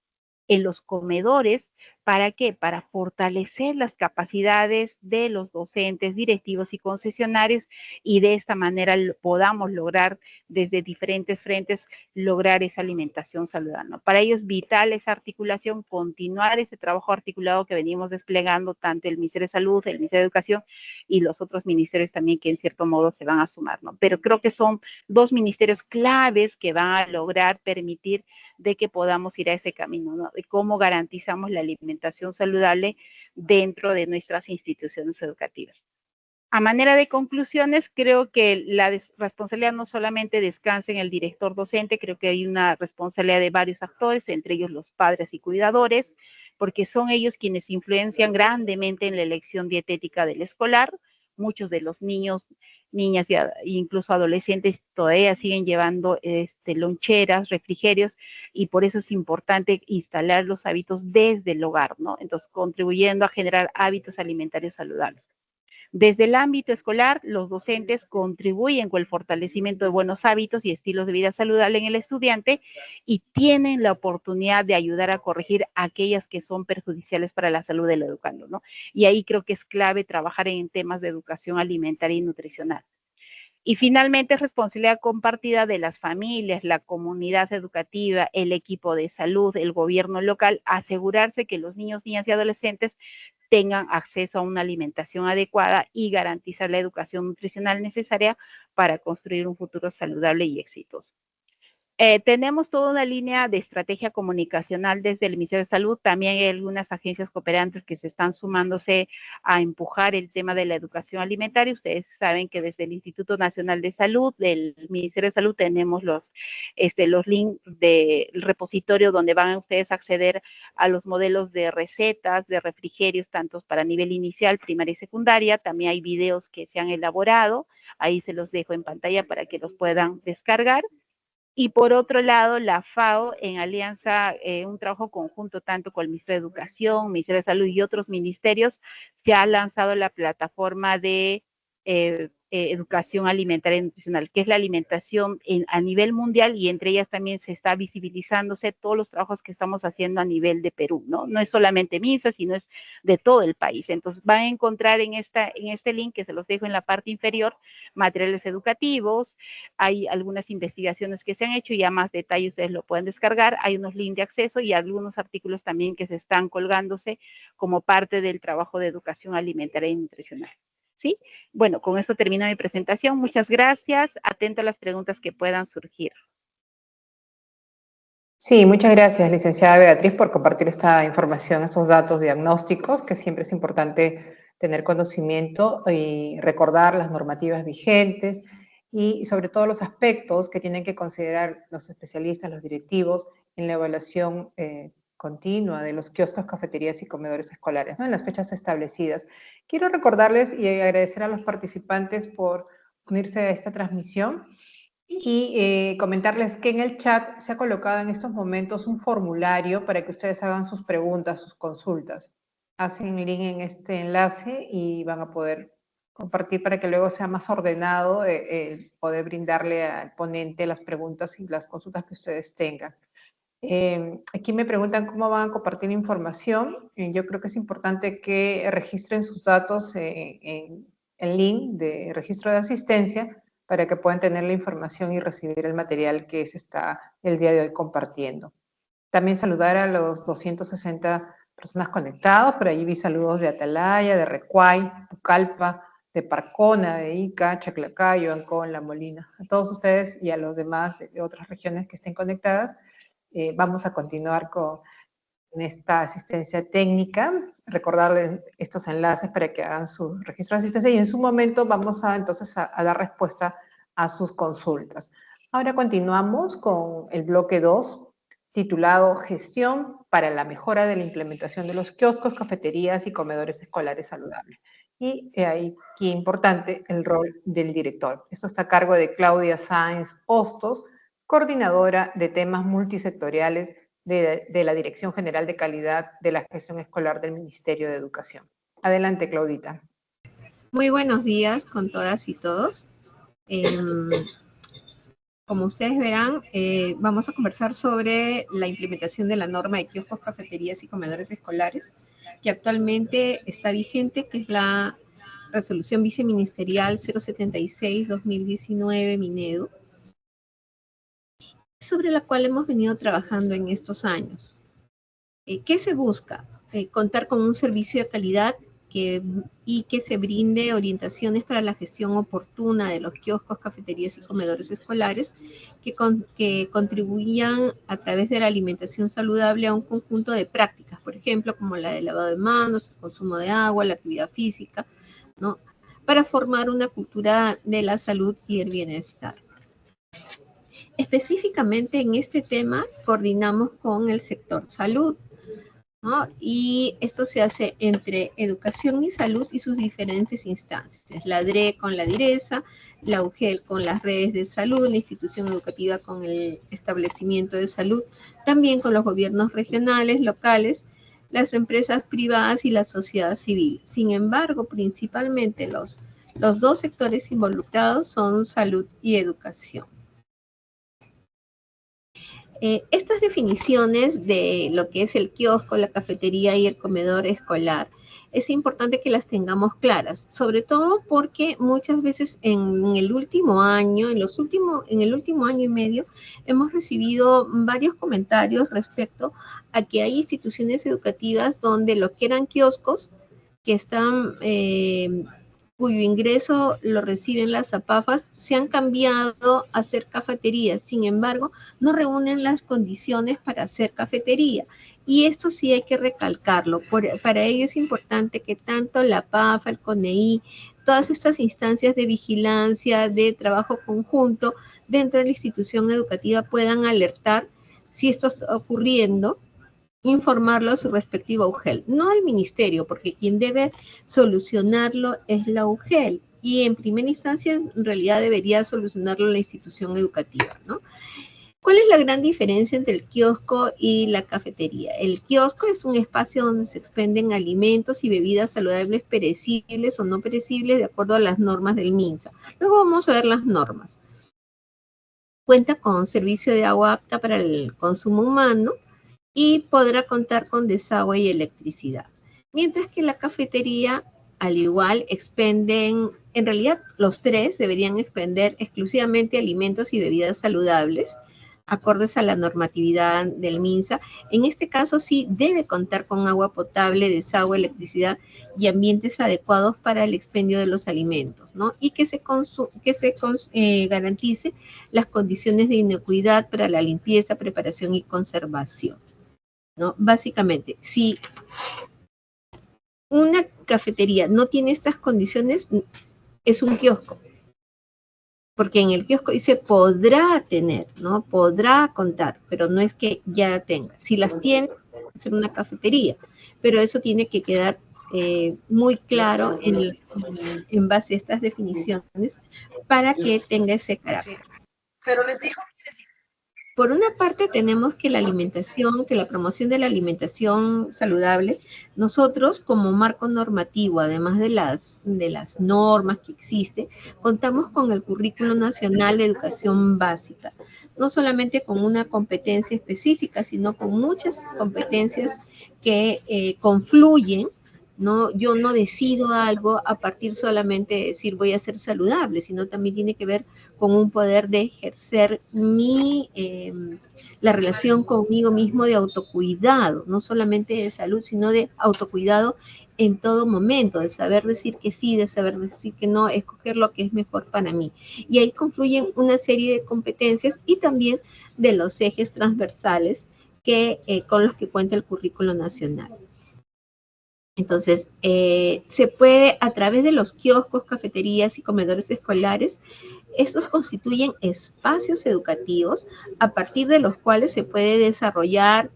en los comedores. ¿Para qué? Para fortalecer las capacidades de los docentes, directivos y concesionarios y de esta manera podamos lograr desde diferentes frentes lograr esa alimentación saludable, ¿no? Para ello es vital esa articulación, continuar ese trabajo articulado que venimos desplegando tanto el Ministerio de Salud, el Ministerio de Educación y los otros ministerios también que en cierto modo se van a sumar, ¿no? Pero creo que son 2 ministerios claves que van a lograr permitir de que podamos ir a ese camino, ¿no? De cómo garantizamos la alimentación saludable dentro de nuestras instituciones educativas. A manera de conclusiones, creo que la responsabilidad no solamente descansa en el director docente, creo que hay una responsabilidad de varios actores, entre ellos los padres y cuidadores, porque son ellos quienes influencian grandemente en la elección dietética del escolar. Muchos de los niños, niñas e incluso adolescentes todavía siguen llevando loncheras, refrigerios, y por eso es importante instalar los hábitos desde el hogar, ¿no? Entonces, contribuyendo a generar hábitos alimentarios saludables. Desde el ámbito escolar, los docentes contribuyen con el fortalecimiento de buenos hábitos y estilos de vida saludable en el estudiante y tienen la oportunidad de ayudar a corregir aquellas que son perjudiciales para la salud del educando, ¿no? Y ahí creo que es clave trabajar en temas de educación alimentaria y nutricional. Y finalmente, es responsabilidad compartida de las familias, la comunidad educativa, el equipo de salud, el gobierno local, asegurarse que los niños, niñas y adolescentes tengan acceso a una alimentación adecuada y garantizar la educación nutricional necesaria para construir un futuro saludable y exitoso. Tenemos toda una línea de estrategia comunicacional desde el Ministerio de Salud. También hay algunas agencias cooperantes que se están sumándose a empujar el tema de la educación alimentaria. Ustedes saben que desde el Instituto Nacional de Salud, del Ministerio de Salud, tenemos los links del repositorio donde van a ustedes a acceder a los modelos de recetas, de refrigerios, tanto para nivel inicial, primaria y secundaria. También hay videos que se han elaborado. Ahí se los dejo en pantalla para que los puedan descargar. Y por otro lado, la FAO, en alianza, un trabajo conjunto tanto con el Ministerio de Educación, Ministerio de Salud y otros ministerios, se ha lanzado la plataforma de educación alimentaria y nutricional, que es la alimentación a nivel mundial, y entre ellas también se está visibilizándose todos los trabajos que estamos haciendo a nivel de Perú, ¿no? No es solamente MINSA, sino es de todo el país. Entonces van a encontrar en este link, que se los dejo en la parte inferior, materiales educativos, hay algunas investigaciones que se han hecho y a más detalle ustedes lo pueden descargar, hay unos links de acceso y algunos artículos también que se están colgándose como parte del trabajo de educación alimentaria y nutricional. ¿Sí? Bueno, con eso termino mi presentación. Muchas gracias. Atento a las preguntas que puedan surgir. Sí, muchas gracias, licenciada Beatriz, por compartir esta información, estos datos diagnósticos, que siempre es importante tener conocimiento y recordar las normativas vigentes y sobre todo los aspectos que tienen que considerar los especialistas, los directivos, en la evaluación continua de los kioscos, cafeterías y comedores escolares, ¿no? En las fechas establecidas. Quiero recordarles y agradecer a los participantes por unirse a esta transmisión y comentarles que en el chat se ha colocado en estos momentos un formulario para que ustedes hagan sus preguntas, sus consultas. Hacen link en este enlace y van a poder compartir para que luego sea más ordenado poder brindarle al ponente las preguntas y las consultas que ustedes tengan. Aquí me preguntan cómo van a compartir información. Yo creo que es importante que registren sus datos en el link de registro de asistencia para que puedan tener la información y recibir el material que se está el día de hoy compartiendo. También saludar a los 260 personas conectados. Por allí vi saludos de Atalaya, de Recuay, Pucallpa, de Parcona, de Ica, Chaclacayo, Ancón, La Molina. A todos ustedes y a los demás de otras regiones que estén conectadas. Vamos a continuar con esta asistencia técnica, recordarles estos enlaces para que hagan su registro de asistencia y en su momento vamos entonces a dar respuesta a sus consultas. Ahora continuamos con el bloque 2, titulado Gestión para la mejora de la implementación de los kioscos, cafeterías y comedores escolares saludables. Y ahí, qué importante, el rol del director. Esto está a cargo de Claudia Sáenz Hostos, coordinadora de temas multisectoriales de la Dirección General de Calidad de la Gestión Escolar del Ministerio de Educación. Adelante, Claudita. Muy buenos días con todas y todos. Como ustedes verán, vamos a conversar sobre la implementación de la norma de kioscos, cafeterías y comedores escolares, que actualmente está vigente, que es la Resolución Viceministerial 076-2019 Minedu, sobre la cual hemos venido trabajando en estos años. ¿Qué se busca? Contar con un servicio de calidad y que se brinde orientaciones para la gestión oportuna de los kioscos, cafeterías y comedores escolares que contribuyan a través de la alimentación saludable a un conjunto de prácticas, por ejemplo, como la de lavado de manos, el consumo de agua, la actividad física, ¿no? para formar una cultura de la salud y el bienestar. Específicamente en este tema coordinamos con el sector salud, ¿no? Y esto se hace entre educación y salud y sus diferentes instancias. La DRE con la DIRESA, la UGEL con las redes de salud, la institución educativa con el establecimiento de salud, también con los gobiernos regionales, locales, las empresas privadas y la sociedad civil. Sin embargo, principalmente los dos sectores involucrados son salud y educación. Estas definiciones de lo que es el kiosco, la cafetería y el comedor escolar, es importante que las tengamos claras, sobre todo porque muchas veces en el último año, en el último año y medio, hemos recibido varios comentarios respecto a que hay instituciones educativas donde lo que eran kioscos, que están cuyo ingreso lo reciben las APAFAS, se han cambiado a ser cafeterías. Sin embargo, no reúnen las condiciones para hacer cafetería. Y esto sí hay que recalcarlo. Para ello es importante que tanto la APAFA, el CONEI, todas estas instancias de vigilancia, de trabajo conjunto dentro de la institución educativa puedan alertar si esto está ocurriendo, informarlo a su respectiva UGEL, no al ministerio, porque quien debe solucionarlo es la UGEL, y en primera instancia en realidad debería solucionarlo la institución educativa, ¿no? ¿Cuál es la gran diferencia entre el kiosco y la cafetería? El kiosco es un espacio donde se expenden alimentos y bebidas saludables perecibles o no perecibles de acuerdo a las normas del MINSA. Luego vamos a ver las normas. Cuenta con servicio de agua apta para el consumo humano, y podrá contar con desagüe y electricidad. Mientras que la cafetería, al igual, expenden, en realidad los tres deberían expender exclusivamente alimentos y bebidas saludables, acordes a la normatividad del MINSA. En este caso sí debe contar con agua potable, desagüe, electricidad y ambientes adecuados para el expendio de los alimentos, ¿no? Y que se garantice las condiciones de inocuidad para la limpieza, preparación y conservación, ¿no? Básicamente, si una cafetería no tiene estas condiciones, es un kiosco. Porque en el kiosco dice podrá tener, ¿no? Podrá contar, pero no es que ya tenga. Si las tiene, puede ser una cafetería, pero eso tiene que quedar muy claro en base a estas definiciones para que tenga ese carácter. Pero les dijo. Por una parte tenemos que la alimentación, que la promoción de la alimentación saludable, nosotros como marco normativo, además de las normas que existen, contamos con el Currículo Nacional de Educación Básica, no solamente con una competencia específica, sino con muchas competencias que confluyen, ¿no? Yo no decido algo a partir solamente de decir voy a ser saludable, sino también tiene que ver con un poder de ejercer la relación conmigo mismo de autocuidado, no solamente de salud, sino de autocuidado en todo momento, de saber decir que sí, de saber decir que no, escoger lo que es mejor para mí. Y ahí confluyen una serie de competencias y también de los ejes transversales con los que cuenta el Currículo Nacional. Entonces, se puede, a través de los kioscos, cafeterías y comedores escolares, estos constituyen espacios educativos a partir de los cuales se puede desarrollar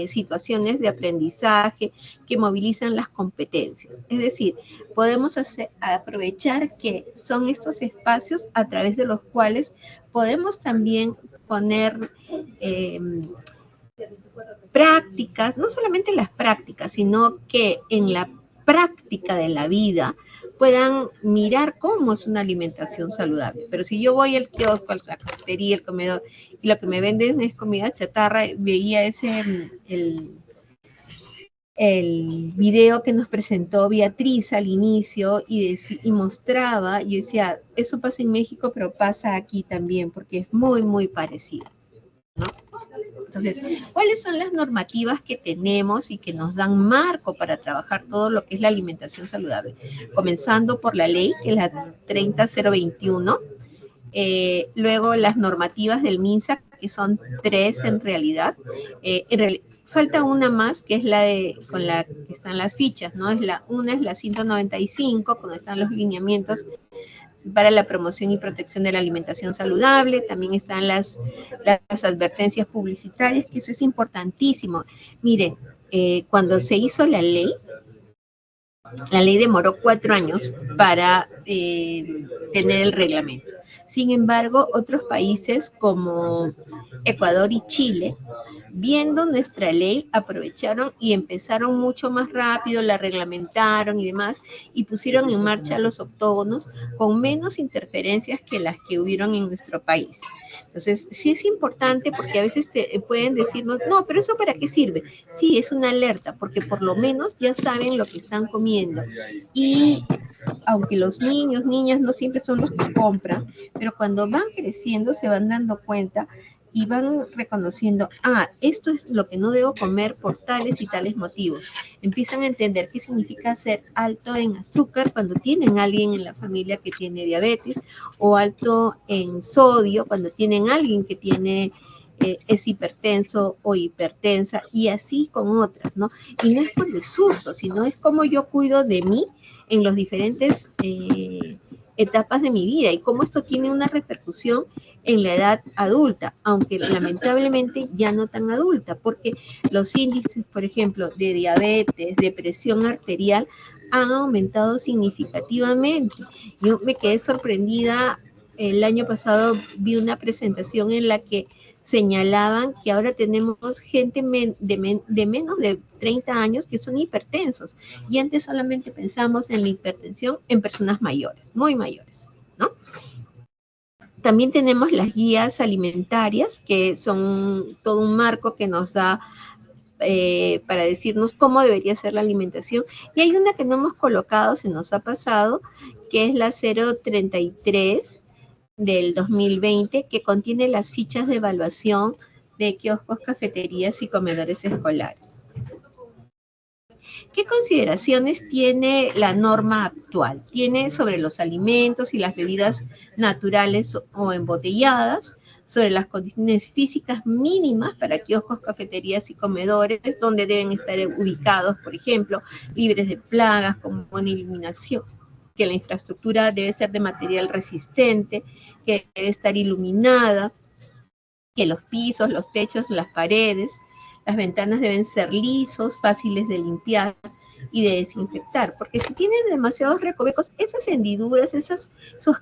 situaciones de aprendizaje que movilizan las competencias. Es decir, podemos aprovechar que son estos espacios a través de los cuales podemos también poner prácticas, no solamente las prácticas, sino que en la práctica de la vida puedan mirar cómo es una alimentación saludable. Pero si yo voy al kiosco, a la cafetería, el comedor, y lo que me venden es comida chatarra, veía el video que nos presentó Beatriz al inicio y mostraba, yo decía, eso pasa en México, pero pasa aquí también, porque es muy, muy parecido, ¿no? Entonces, ¿cuáles son las normativas que tenemos y que nos dan marco para trabajar todo lo que es la alimentación saludable? Comenzando por la ley, que es la 30021, luego las normativas del MINSA, que son 3 en realidad. falta una más, que es la con la que están las fichas, ¿no? Una es la 195, donde están los lineamientos para la promoción y protección de la alimentación saludable. También están las advertencias publicitarias, que eso es importantísimo. Miren, cuando se hizo la ley demoró 4 años para tener el reglamento. Sin embargo, otros países como Ecuador y Chile, viendo nuestra ley, aprovecharon y empezaron mucho más rápido, la reglamentaron y demás, y pusieron en marcha los octógonos con menos interferencias que las que hubieron en nuestro país. Entonces, sí es importante, porque a veces pueden decirnos, no, pero ¿eso para qué sirve? Sí, es una alerta, porque por lo menos ya saben lo que están comiendo. Y aunque los niños, niñas no siempre son los que compran, pero cuando van creciendo se van dando cuenta y van reconociendo, esto es lo que no debo comer por tales y tales motivos. Empiezan a entender qué significa ser alto en azúcar cuando tienen a alguien en la familia que tiene diabetes, o alto en sodio cuando tienen a alguien que tiene es hipertenso o hipertensa, y así con otras, ¿no? Y no es por el susto, sino es como yo cuido de mí en los diferentes etapas de mi vida, y cómo esto tiene una repercusión en la edad adulta, aunque lamentablemente ya no tan adulta, porque los índices, por ejemplo, de diabetes, de presión arterial, han aumentado significativamente. Yo me quedé sorprendida, el año pasado vi una presentación en la que señalaban que ahora tenemos gente de menos de 30 años que son hipertensos, y antes solamente pensamos en la hipertensión en personas mayores, muy mayores, ¿no? También tenemos las guías alimentarias, que son todo un marco que nos da para decirnos cómo debería ser la alimentación, y hay una que no hemos colocado, se nos ha pasado, que es la 033 del 2020, que contiene las fichas de evaluación de kioscos, cafeterías y comedores escolares. ¿Qué consideraciones tiene la norma actual? Tiene sobre los alimentos y las bebidas naturales o embotelladas, sobre las condiciones físicas mínimas para kioscos, cafeterías y comedores, donde deben estar ubicados, por ejemplo, libres de plagas, con buena iluminación, que la infraestructura debe ser de material resistente, que debe estar iluminada, que los pisos, los techos, las paredes, las ventanas deben ser lisos, fáciles de limpiar y de desinfectar, porque si tienen demasiados recovecos, esas hendiduras, esos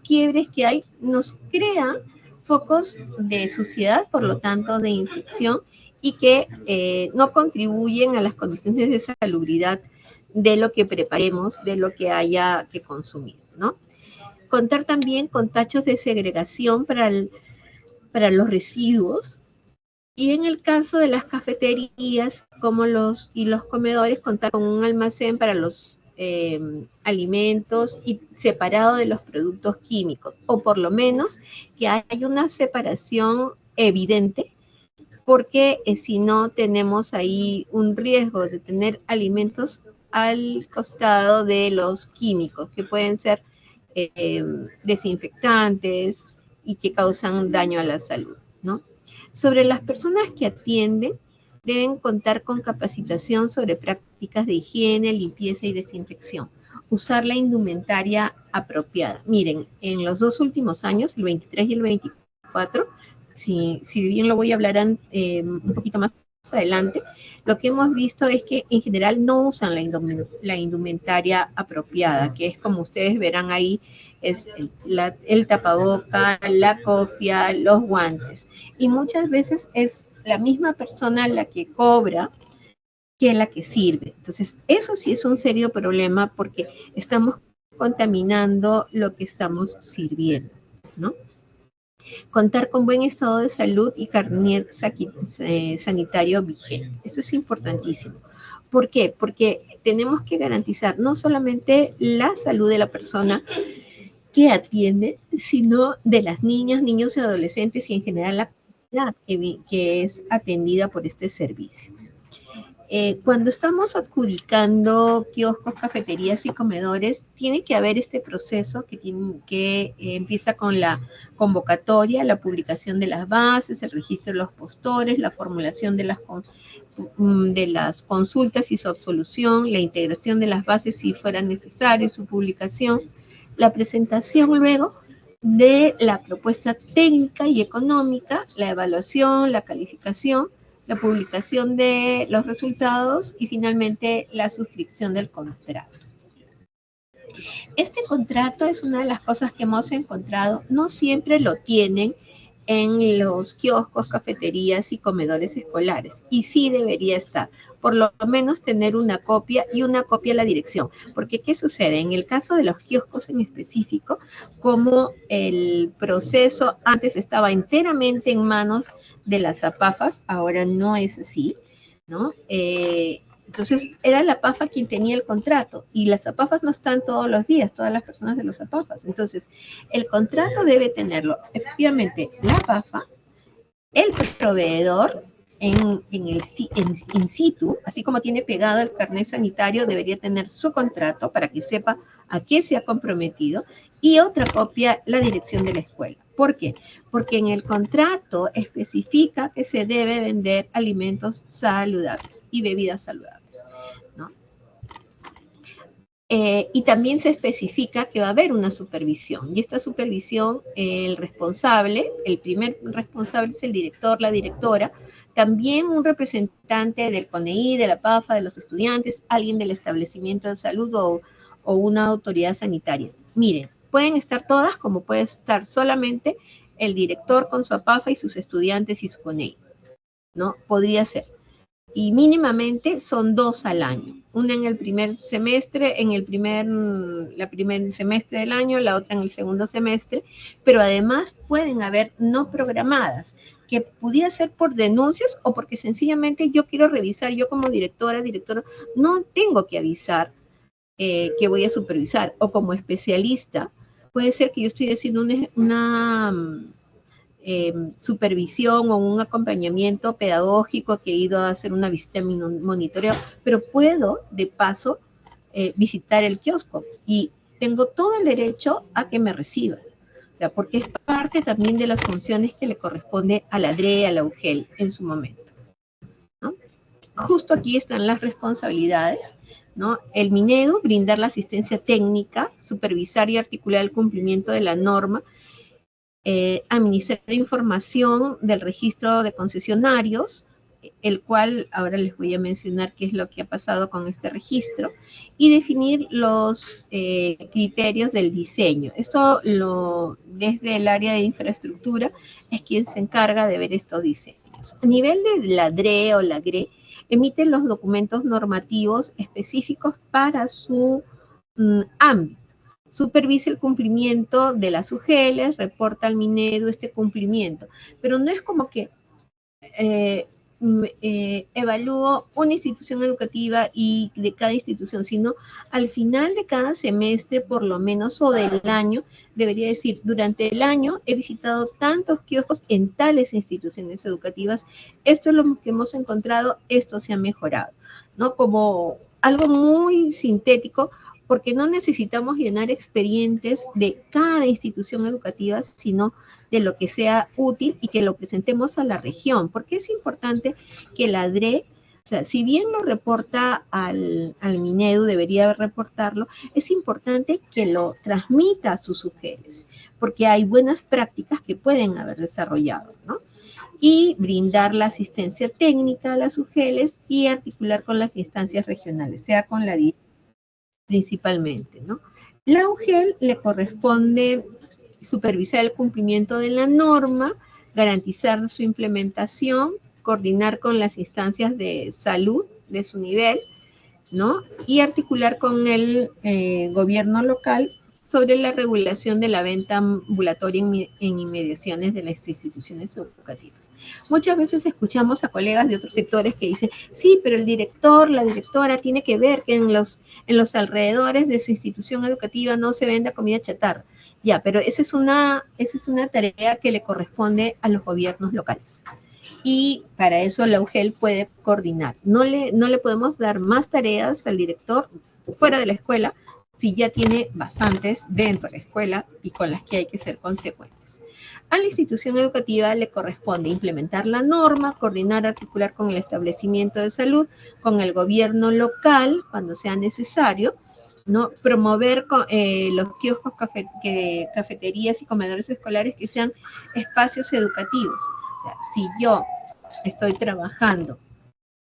quiebres que hay, nos crean focos de suciedad, por lo tanto de infección, y que no contribuyen a las condiciones de salubridad de lo que preparemos, de lo que haya que consumir, ¿no? Contar también con tachos de segregación para los residuos, y en el caso de las cafeterías como los comedores, contar con un almacén para los alimentos y separado de los productos químicos, o por lo menos que haya una separación evidente, porque si no tenemos ahí un riesgo de tener alimentos al costado de los químicos, que pueden ser desinfectantes y que causan daño a la salud, ¿no? Sobre las personas que atienden, deben contar con capacitación sobre prácticas de higiene, limpieza y desinfección. Usar la indumentaria apropiada. Miren, en los 2 últimos años, el 23 y el 24, si bien lo voy a hablar un poquito más adelante, lo que hemos visto es que en general no usan la indumentaria apropiada, que es, como ustedes verán ahí, es el tapaboca, la cofia, los guantes. Y muchas veces es la misma persona la que cobra que la que sirve. Entonces, eso sí es un serio problema, porque estamos contaminando lo que estamos sirviendo, ¿no? Contar con buen estado de salud y carnet sanitario vigente. Eso es importantísimo. ¿Por qué? Porque tenemos que garantizar no solamente la salud de la persona que atiende, sino de las niñas, niños y adolescentes, y en general la comunidad que es atendida por este servicio. Cuando estamos adjudicando kioscos, cafeterías y comedores, tiene que haber este proceso que empieza con la convocatoria, la publicación de las bases, el registro de los postores, la formulación de las consultas y su absolución, la integración de las bases si fuera necesario, su publicación, la presentación luego de la propuesta técnica y económica, la evaluación, la calificación, la publicación de los resultados y finalmente la suscripción del contrato. Este contrato es una de las cosas que hemos encontrado, no siempre lo tienen en los kioscos, cafeterías y comedores escolares, y sí debería estar, por lo menos tener una copia y una copia a la dirección, porque ¿qué sucede? En el caso de los kioscos en específico, como el proceso antes estaba enteramente en manos de las APAFAS, ahora no es así, ¿no? Entonces, era la APAFA quien tenía el contrato, y las APAFAS no están todos los días, todas las personas de los APAFAS. Entonces, el contrato debe tenerlo, efectivamente, la APAFA, el proveedor in situ, así como tiene pegado el carnet sanitario, debería tener su contrato para que sepa a qué se ha comprometido, y otra copia, la dirección de la escuela. ¿Por qué? Porque en el contrato especifica que se debe vender alimentos saludables y bebidas saludables, ¿no? Y también se especifica que va a haber una supervisión, y esta supervisión, el primer responsable es el director, la directora, también un representante del CONEI, de la PAFA, de los estudiantes, alguien del establecimiento de salud o una autoridad sanitaria. Miren, pueden estar todas, como puede estar solamente el director con su APAFA y sus estudiantes y su CONEI, ¿no? Podría ser. Y mínimamente son 2 al año. Una en el primer semestre, la primer semestre del año, la otra en el segundo semestre, pero además pueden haber no programadas, que pudiera ser por denuncias o porque sencillamente yo quiero revisar, yo como directora, no tengo que avisar que voy a supervisar, o como especialista, puede ser que yo estoy haciendo una supervisión o un acompañamiento pedagógico, que he ido a hacer una visita monitoreo, pero puedo, de paso, visitar el kiosco y tengo todo el derecho a que me reciban. O sea, porque es parte también de las funciones que le corresponde a la DRE, a la UGEL en su momento, ¿no? Justo aquí están las responsabilidades, ¿no? El Minedu, brindar la asistencia técnica, supervisar y articular el cumplimiento de la norma, administrar información del registro de concesionarios, el cual ahora les voy a mencionar qué es lo que ha pasado con este registro, y definir los criterios del diseño. Esto desde el área de infraestructura es quien se encarga de ver estos diseños. A nivel de la DRE o la GRE, emiten los documentos normativos específicos para su ámbito. Supervisa el cumplimiento de las UGELs, reporta al Minedu este cumplimiento, pero no es como que evalúo una institución educativa y de cada institución, sino al final de cada semestre, por lo menos, o del año, debería decir, durante el año he visitado tantos kioscos en tales instituciones educativas, esto es lo que hemos encontrado, esto se ha mejorado, ¿no? Como algo muy sintético, porque no necesitamos llenar expedientes de cada institución educativa, sino de lo que sea útil y que lo presentemos a la región, porque es importante que la DRE, o sea, si bien lo reporta al Minedu, debería reportarlo, es importante que lo transmita a sus UGELs, porque hay buenas prácticas que pueden haber desarrollado, ¿no? Y brindar la asistencia técnica a las UGELs y articular con las instancias regionales, sea con la DIE principalmente, ¿no? La UGEL le corresponde supervisar el cumplimiento de la norma, garantizar su implementación, coordinar con las instancias de salud de su nivel, ¿no? Y articular con el gobierno local sobre la regulación de la venta ambulatoria en inmediaciones de las instituciones educativas. Muchas veces escuchamos a colegas de otros sectores que dicen, sí, pero el director, la directora tiene que ver que en los alrededores de su institución educativa no se venda comida chatarra. Ya, pero esa es una tarea que le corresponde a los gobiernos locales. y para eso la UGEL puede coordinar. No le podemos dar más tareas al director fuera de la escuela si ya tiene bastantes dentro de la escuela y con las que hay que ser consecuentes. A la institución educativa le corresponde implementar la norma, coordinar, articular con el establecimiento de salud, con el gobierno local, cuando sea necesario, ¿no? Promover los kioscos, cafeterías y comedores escolares que sean espacios educativos. O sea, si yo estoy trabajando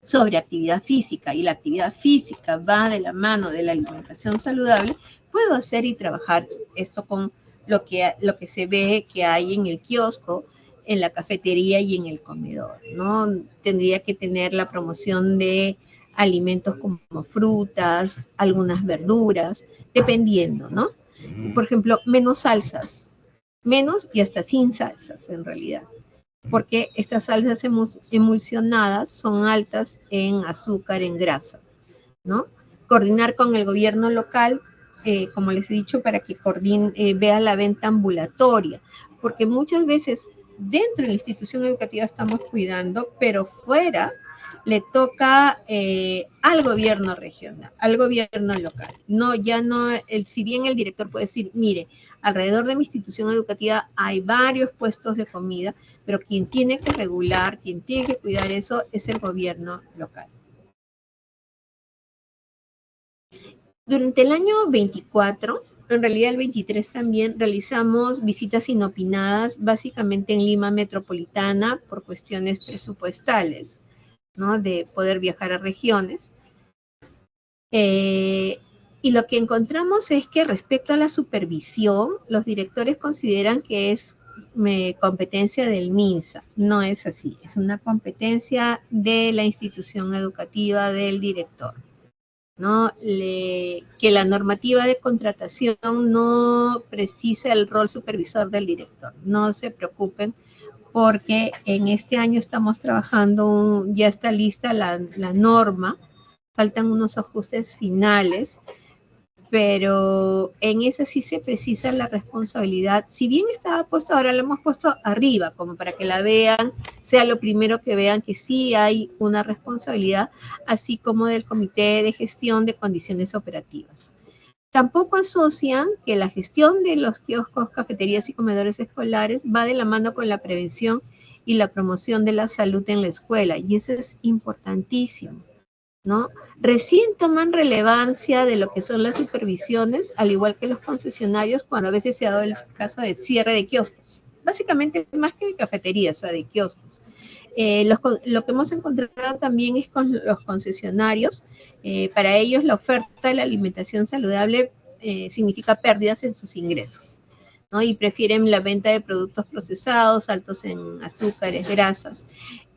sobre actividad física y la actividad física va de la mano de la alimentación saludable, puedo hacer y trabajar esto con lo que se ve que hay en el kiosco, en la cafetería y en el comedor, ¿no? Tendría que tener la promoción de alimentos como frutas, algunas verduras, dependiendo, ¿no? Por ejemplo, menos salsas, menos y hasta sin salsas en realidad, porque estas salsas emulsionadas son altas en azúcar, en grasa, ¿no? Coordinar con el gobierno local, como les he dicho, para que vea la venta ambulatoria, porque muchas veces dentro de la institución educativa estamos cuidando, pero fuera le toca al gobierno regional, al gobierno local. No, si bien el director puede decir, mire, alrededor de mi institución educativa hay varios puestos de comida, pero quien tiene que regular, quien tiene que cuidar eso es el gobierno local. Durante el año 24, en realidad el 23 también, realizamos visitas inopinadas, básicamente en Lima Metropolitana, por cuestiones presupuestales, ¿no? De poder viajar a regiones. Y lo que encontramos es que respecto a la supervisión, los directores consideran que es competencia del MINSA. No es así, es una competencia de la institución educativa del director, ¿no? Que la normativa de contratación no precisa el rol supervisor del director. No se preocupen, porque en este año estamos trabajando, ya está lista la norma, faltan unos ajustes finales, pero en esa sí se precisa la responsabilidad. Si bien estaba puesto, ahora lo hemos puesto arriba, como para que la vean, sea lo primero que vean que sí hay una responsabilidad, así como del Comité de Gestión de Condiciones Operativas. Tampoco asocian que la gestión de los kioscos, cafeterías y comedores escolares va de la mano con la prevención y la promoción de la salud en la escuela, y eso es importantísimo, ¿no? Recién toman relevancia de lo que son las supervisiones, al igual que los concesionarios, cuando a veces se ha dado el caso de cierre de kioscos, básicamente más que de cafeterías, o sea, de kioscos. Lo que hemos encontrado también es con los concesionarios. Para ellos la oferta de la alimentación saludable significa pérdidas en sus ingresos, ¿no? Y prefieren la venta de productos procesados, altos en azúcares, grasas.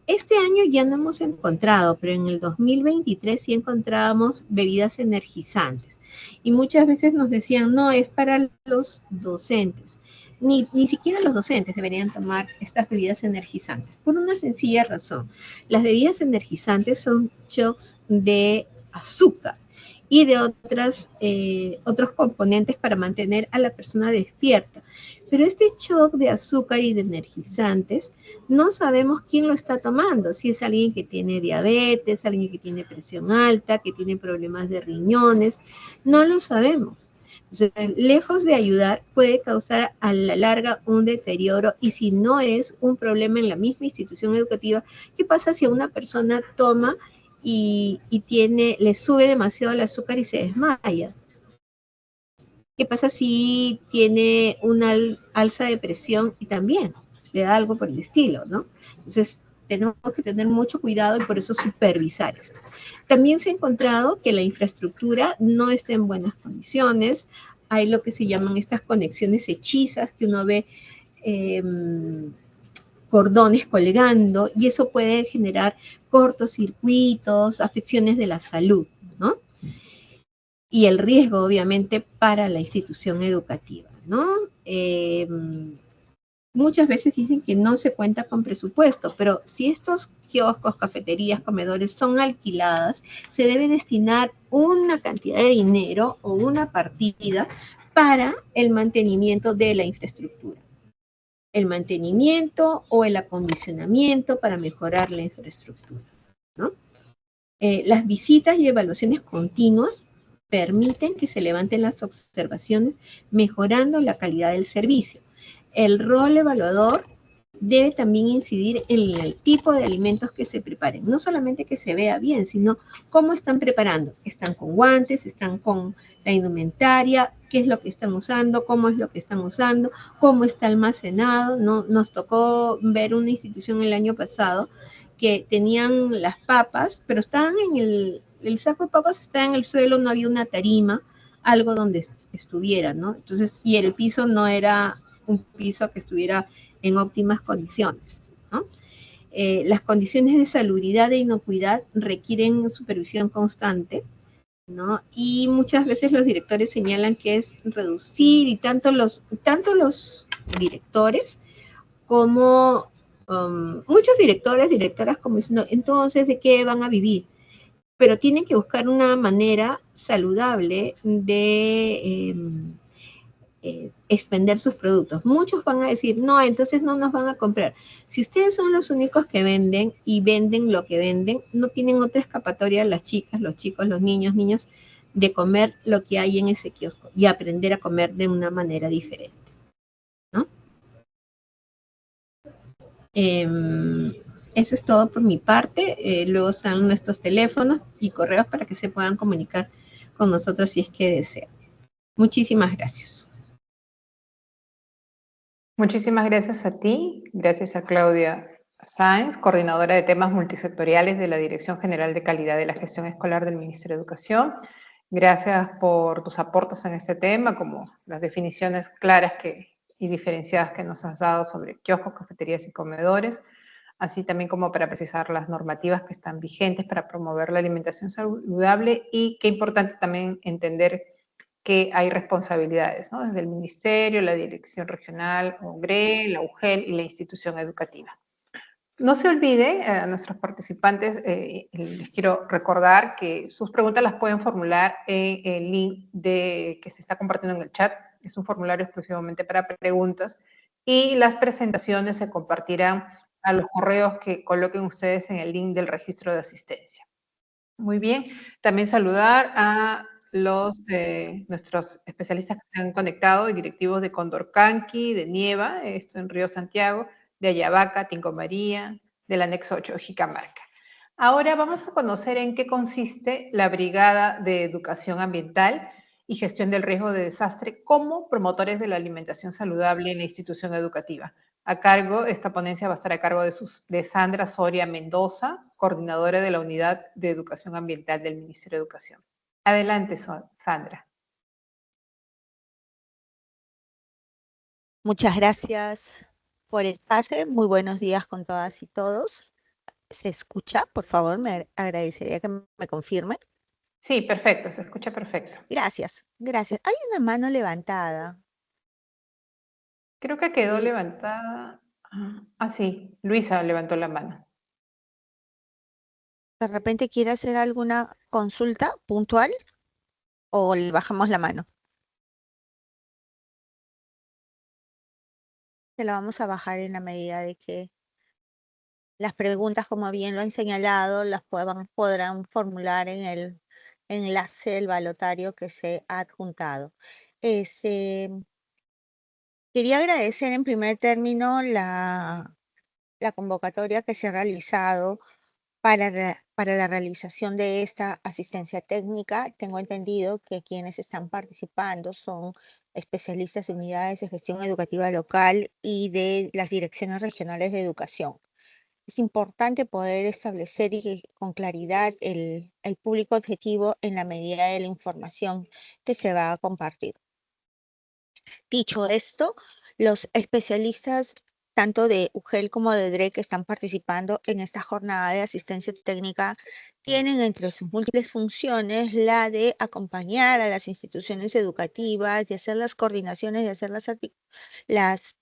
Este año ya no hemos encontrado, pero en el 2023 sí encontrábamos bebidas energizantes. Y muchas veces nos decían, no, es para los docentes. Ni siquiera los docentes deberían tomar estas bebidas energizantes, por una sencilla razón. Las bebidas energizantes son shocks de azúcar y de otros componentes para mantener a la persona despierta. Pero este shock de azúcar y de energizantes, no sabemos quién lo está tomando, si es alguien que tiene diabetes, alguien que tiene presión alta, que tiene problemas de riñones, no lo sabemos. Entonces, lejos de ayudar, puede causar a la larga un deterioro, y si no es un problema en la misma institución educativa, ¿qué pasa si una persona toma y le sube demasiado el azúcar y se desmaya? ¿Qué pasa si tiene una alza de presión y también le da algo por el estilo, ¿no? Entonces, tenemos que tener mucho cuidado y por eso supervisar esto. También se ha encontrado que la infraestructura no está en buenas condiciones. Hay lo que se llaman estas conexiones hechizas, que uno ve cordones colgando, y eso puede generar cortocircuitos, afecciones de la salud, ¿no? Y el riesgo, obviamente, para la institución educativa, ¿no? Muchas veces dicen que no se cuenta con presupuesto, pero si estos kioscos, cafeterías, comedores son alquiladas, se debe destinar una cantidad de dinero o una partida para el mantenimiento de la infraestructura. el mantenimiento o el acondicionamiento para mejorar la infraestructura, ¿no? Las visitas y evaluaciones continuas permiten que se levanten las observaciones, mejorando la calidad del servicio. El rol evaluador debe también incidir en el tipo de alimentos que se preparen. No solamente que se vea bien, sino cómo están preparando. ¿Están con guantes? ¿Están con la indumentaria? ¿Qué es lo que están usando? ¿Cómo es lo que están usando? ¿Cómo está almacenado? ¿No? Nos tocó ver una institución el año pasado que tenían las papas, pero estaban en el saco de papas está en el suelo, no había una tarima, algo donde estuviera, ¿no? Entonces, y el piso no era un piso que estuviera en óptimas condiciones, ¿no? Las condiciones de salubridad e inocuidad requieren supervisión constante, ¿no? Y muchas veces los directores señalan que es reducir, y tanto los directores como muchos directores, directoras, como diciendo, entonces, ¿de qué van a vivir? Pero tienen que buscar una manera saludable de expender sus productos. Muchos van a decir, no, entonces no nos van a comprar. Si ustedes son los únicos que venden y venden lo que venden, no tienen otra escapatoria las chicas, los chicos, los niños, de comer lo que hay en ese kiosco y aprender a comer de una manera diferente, ¿no? Eso es todo por mi parte. Luego están nuestros teléfonos y correos para que se puedan comunicar con nosotros si es que desean. Muchísimas gracias. Muchísimas gracias a ti, gracias a Claudia Sáenz, coordinadora de temas multisectoriales de la Dirección General de Calidad de la Gestión Escolar del Ministerio de Educación. Gracias por tus aportes en este tema, como las definiciones claras y diferenciadas que nos has dado sobre kioscos, cafeterías y comedores, así también como para precisar las normativas que están vigentes para promover la alimentación saludable, y qué importante también entender que hay responsabilidades, ¿no? Desde el Ministerio, la Dirección Regional, OGRE, la UGEL y la institución educativa. No se olviden, a nuestros participantes, les quiero recordar que sus preguntas las pueden formular en el link que se está compartiendo en el chat. Es un formulario exclusivamente para preguntas, y las presentaciones se compartirán a los correos que coloquen ustedes en el link del registro de asistencia. Muy bien, también saludar a nuestros especialistas que se han conectado, y directivos de Condorcanqui, de Nieva, esto en Río Santiago, de Ayabaca, Tinco María, del anexo 8 Jicamarca. Ahora vamos a conocer en qué consiste la Brigada de Educación Ambiental y Gestión del Riesgo de Desastre como promotores de la alimentación saludable en la institución educativa. Esta ponencia va a estar a cargo de Sandra Soria Mendoza, coordinadora de la Unidad de Educación Ambiental del Ministerio de Educación. Adelante, Sandra. Muchas gracias por el pase. Muy buenos días con todas y todos. ¿Se escucha? Por favor, me agradecería que me confirme. Sí, perfecto, se escucha perfecto. Gracias, gracias. Hay una mano levantada. Creo que quedó levantada. Ah, sí, Luisa levantó la mano. ¿De repente quiere hacer alguna consulta puntual o le bajamos la mano? Se la vamos a bajar en la medida de que las preguntas, como bien lo han señalado, las podrán formular en el enlace del balotario que se ha adjuntado. Quería agradecer en primer término la convocatoria que se ha realizado para la realización de esta asistencia técnica. Tengo entendido que quienes están participando son especialistas en unidades de gestión educativa local y de las direcciones regionales de educación. Es importante poder establecer con claridad el público objetivo en la medida de la información que se va a compartir. Dicho esto, los especialistas tanto de UGEL como de DRE que están participando en esta jornada de asistencia técnica tienen entre sus múltiples funciones la de acompañar a las instituciones educativas, de hacer las coordinaciones, de hacer las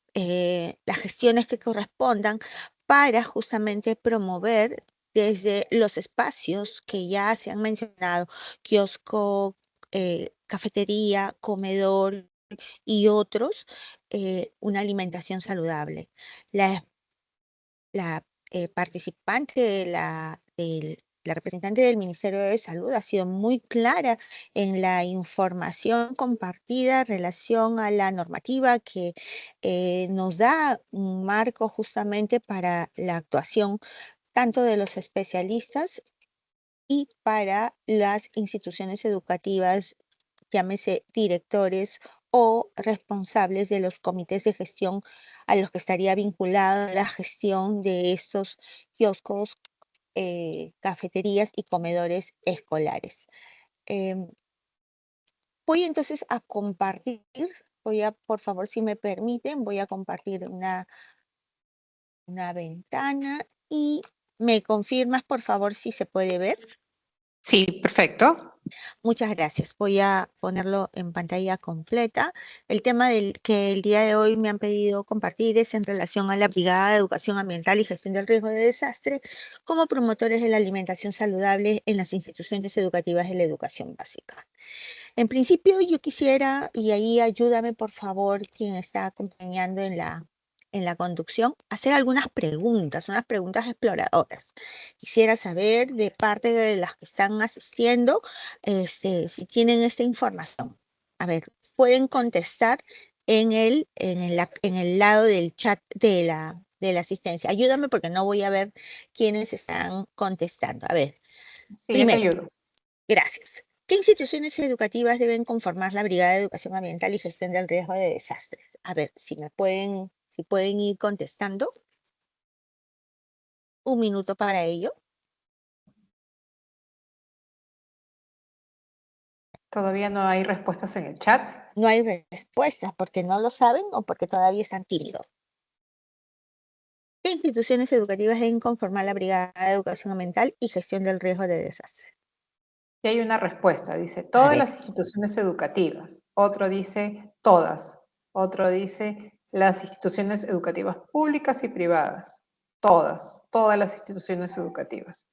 gestiones que correspondan para justamente promover desde los espacios que ya se han mencionado, kiosco, cafetería, comedor y otros, una alimentación saludable. La participante, la representante del Ministerio de Salud ha sido muy clara en la información compartida en relación a la normativa que nos da un marco justamente para la actuación tanto de los especialistas y para las instituciones educativas, llámese directores o responsables de los comités de gestión a los que estaría vinculada la gestión de estos kioscos, cafeterías y comedores escolares. Voy entonces a compartir, por favor, si me permiten, voy a compartir una ventana y me confirmas, por favor, si se puede ver. Sí, perfecto. Muchas gracias. Voy a ponerlo en pantalla completa. El tema que el día de hoy me han pedido compartir es en relación a la Brigada de Educación Ambiental y Gestión del Riesgo de Desastre como promotores de la alimentación saludable en las instituciones educativas de la educación básica. En principio, yo quisiera, y ahí ayúdame por favor quien está acompañando en la conducción, hacer algunas preguntas, unas preguntas exploradoras. Quisiera saber de parte de las que están asistiendo, si tienen esta información. A ver, pueden contestar en el lado del chat de la asistencia. Ayúdame porque no voy a ver quiénes están contestando. A ver, Sí, yo te primero, ayudo. gracias. ¿Qué instituciones educativas deben conformar la Brigada de Educación Ambiental y Gestión del Riesgo de Desastres? A ver, si pueden ir contestando. Un minuto para ello. Todavía no hay respuestas en el chat. No hay respuestas porque no lo saben o porque todavía están tímidos. ¿Qué instituciones educativas deben conformar la Brigada de Educación Ambiental y Gestión del Riesgo de Desastres? Y hay una respuesta, dice todas las instituciones educativas. Otro dice todas. Otro dice las instituciones educativas públicas y privadas. Todas las instituciones educativas.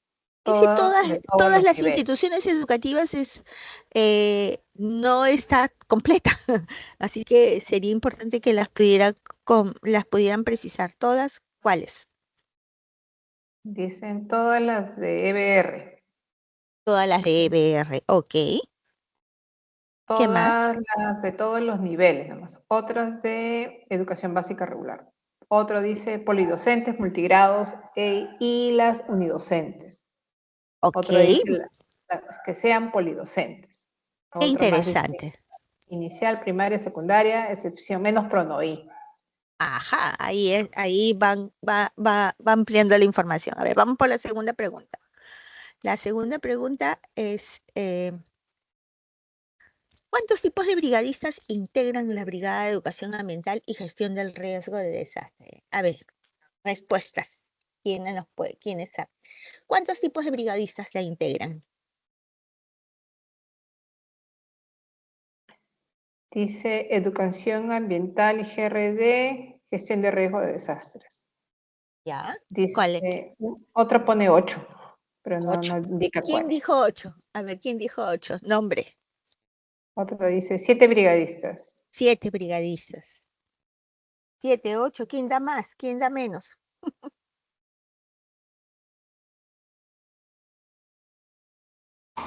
Y si De todos todas los las niveles. instituciones educativas no está completa, así que sería importante que las pudieran precisar todas. ¿Cuáles? Dicen todas las de EBR. Todas las de EBR, ok. ¿Qué más? Todas las de todos los niveles, nomás. Otras de educación básica regular. Otro dice polidocentes, multigrados y las unidocentes. Ok, Otro dice las que sean polidocentes. qué Otro más dice interesante. inicial, primaria, secundaria, excepción menos pronoí. Ajá, ahí va ampliando la información. A ver, vamos por la segunda pregunta. La segunda pregunta es, ¿cuántos tipos de brigadistas integran la Brigada de Educación Ambiental y Gestión del Riesgo de Desastre? A ver, respuestas. ¿Quiénes saben? ¿Cuántos tipos de brigadistas la integran? Dice educación ambiental y GRD, gestión de riesgo de desastres. ¿Ya? ¿Cuál es? Dice, otro pone 8, pero no 8. indica ¿Quién cuáles. dijo 8? A ver, ¿quién dijo 8? Nombre. Otro dice 7 brigadistas. 7 brigadistas. 7, 8. ¿Quién da más? ¿Quién da menos?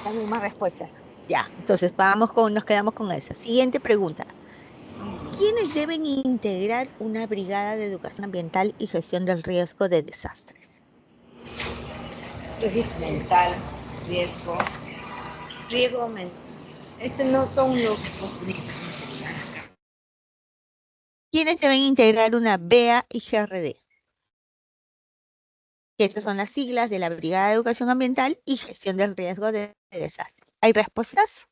Las mismas respuestas. Ya, entonces nos quedamos con esa. Siguiente pregunta. ¿Quiénes deben integrar una brigada de educación ambiental y gestión del riesgo de desastres? Riesgo mental, riesgo mental. Estos no son los ¿Quiénes deben integrar una BEA y GRD? Esas son las siglas de la Brigada de Educación Ambiental y Gestión del Riesgo de Desastre. ¿Hay respuestas?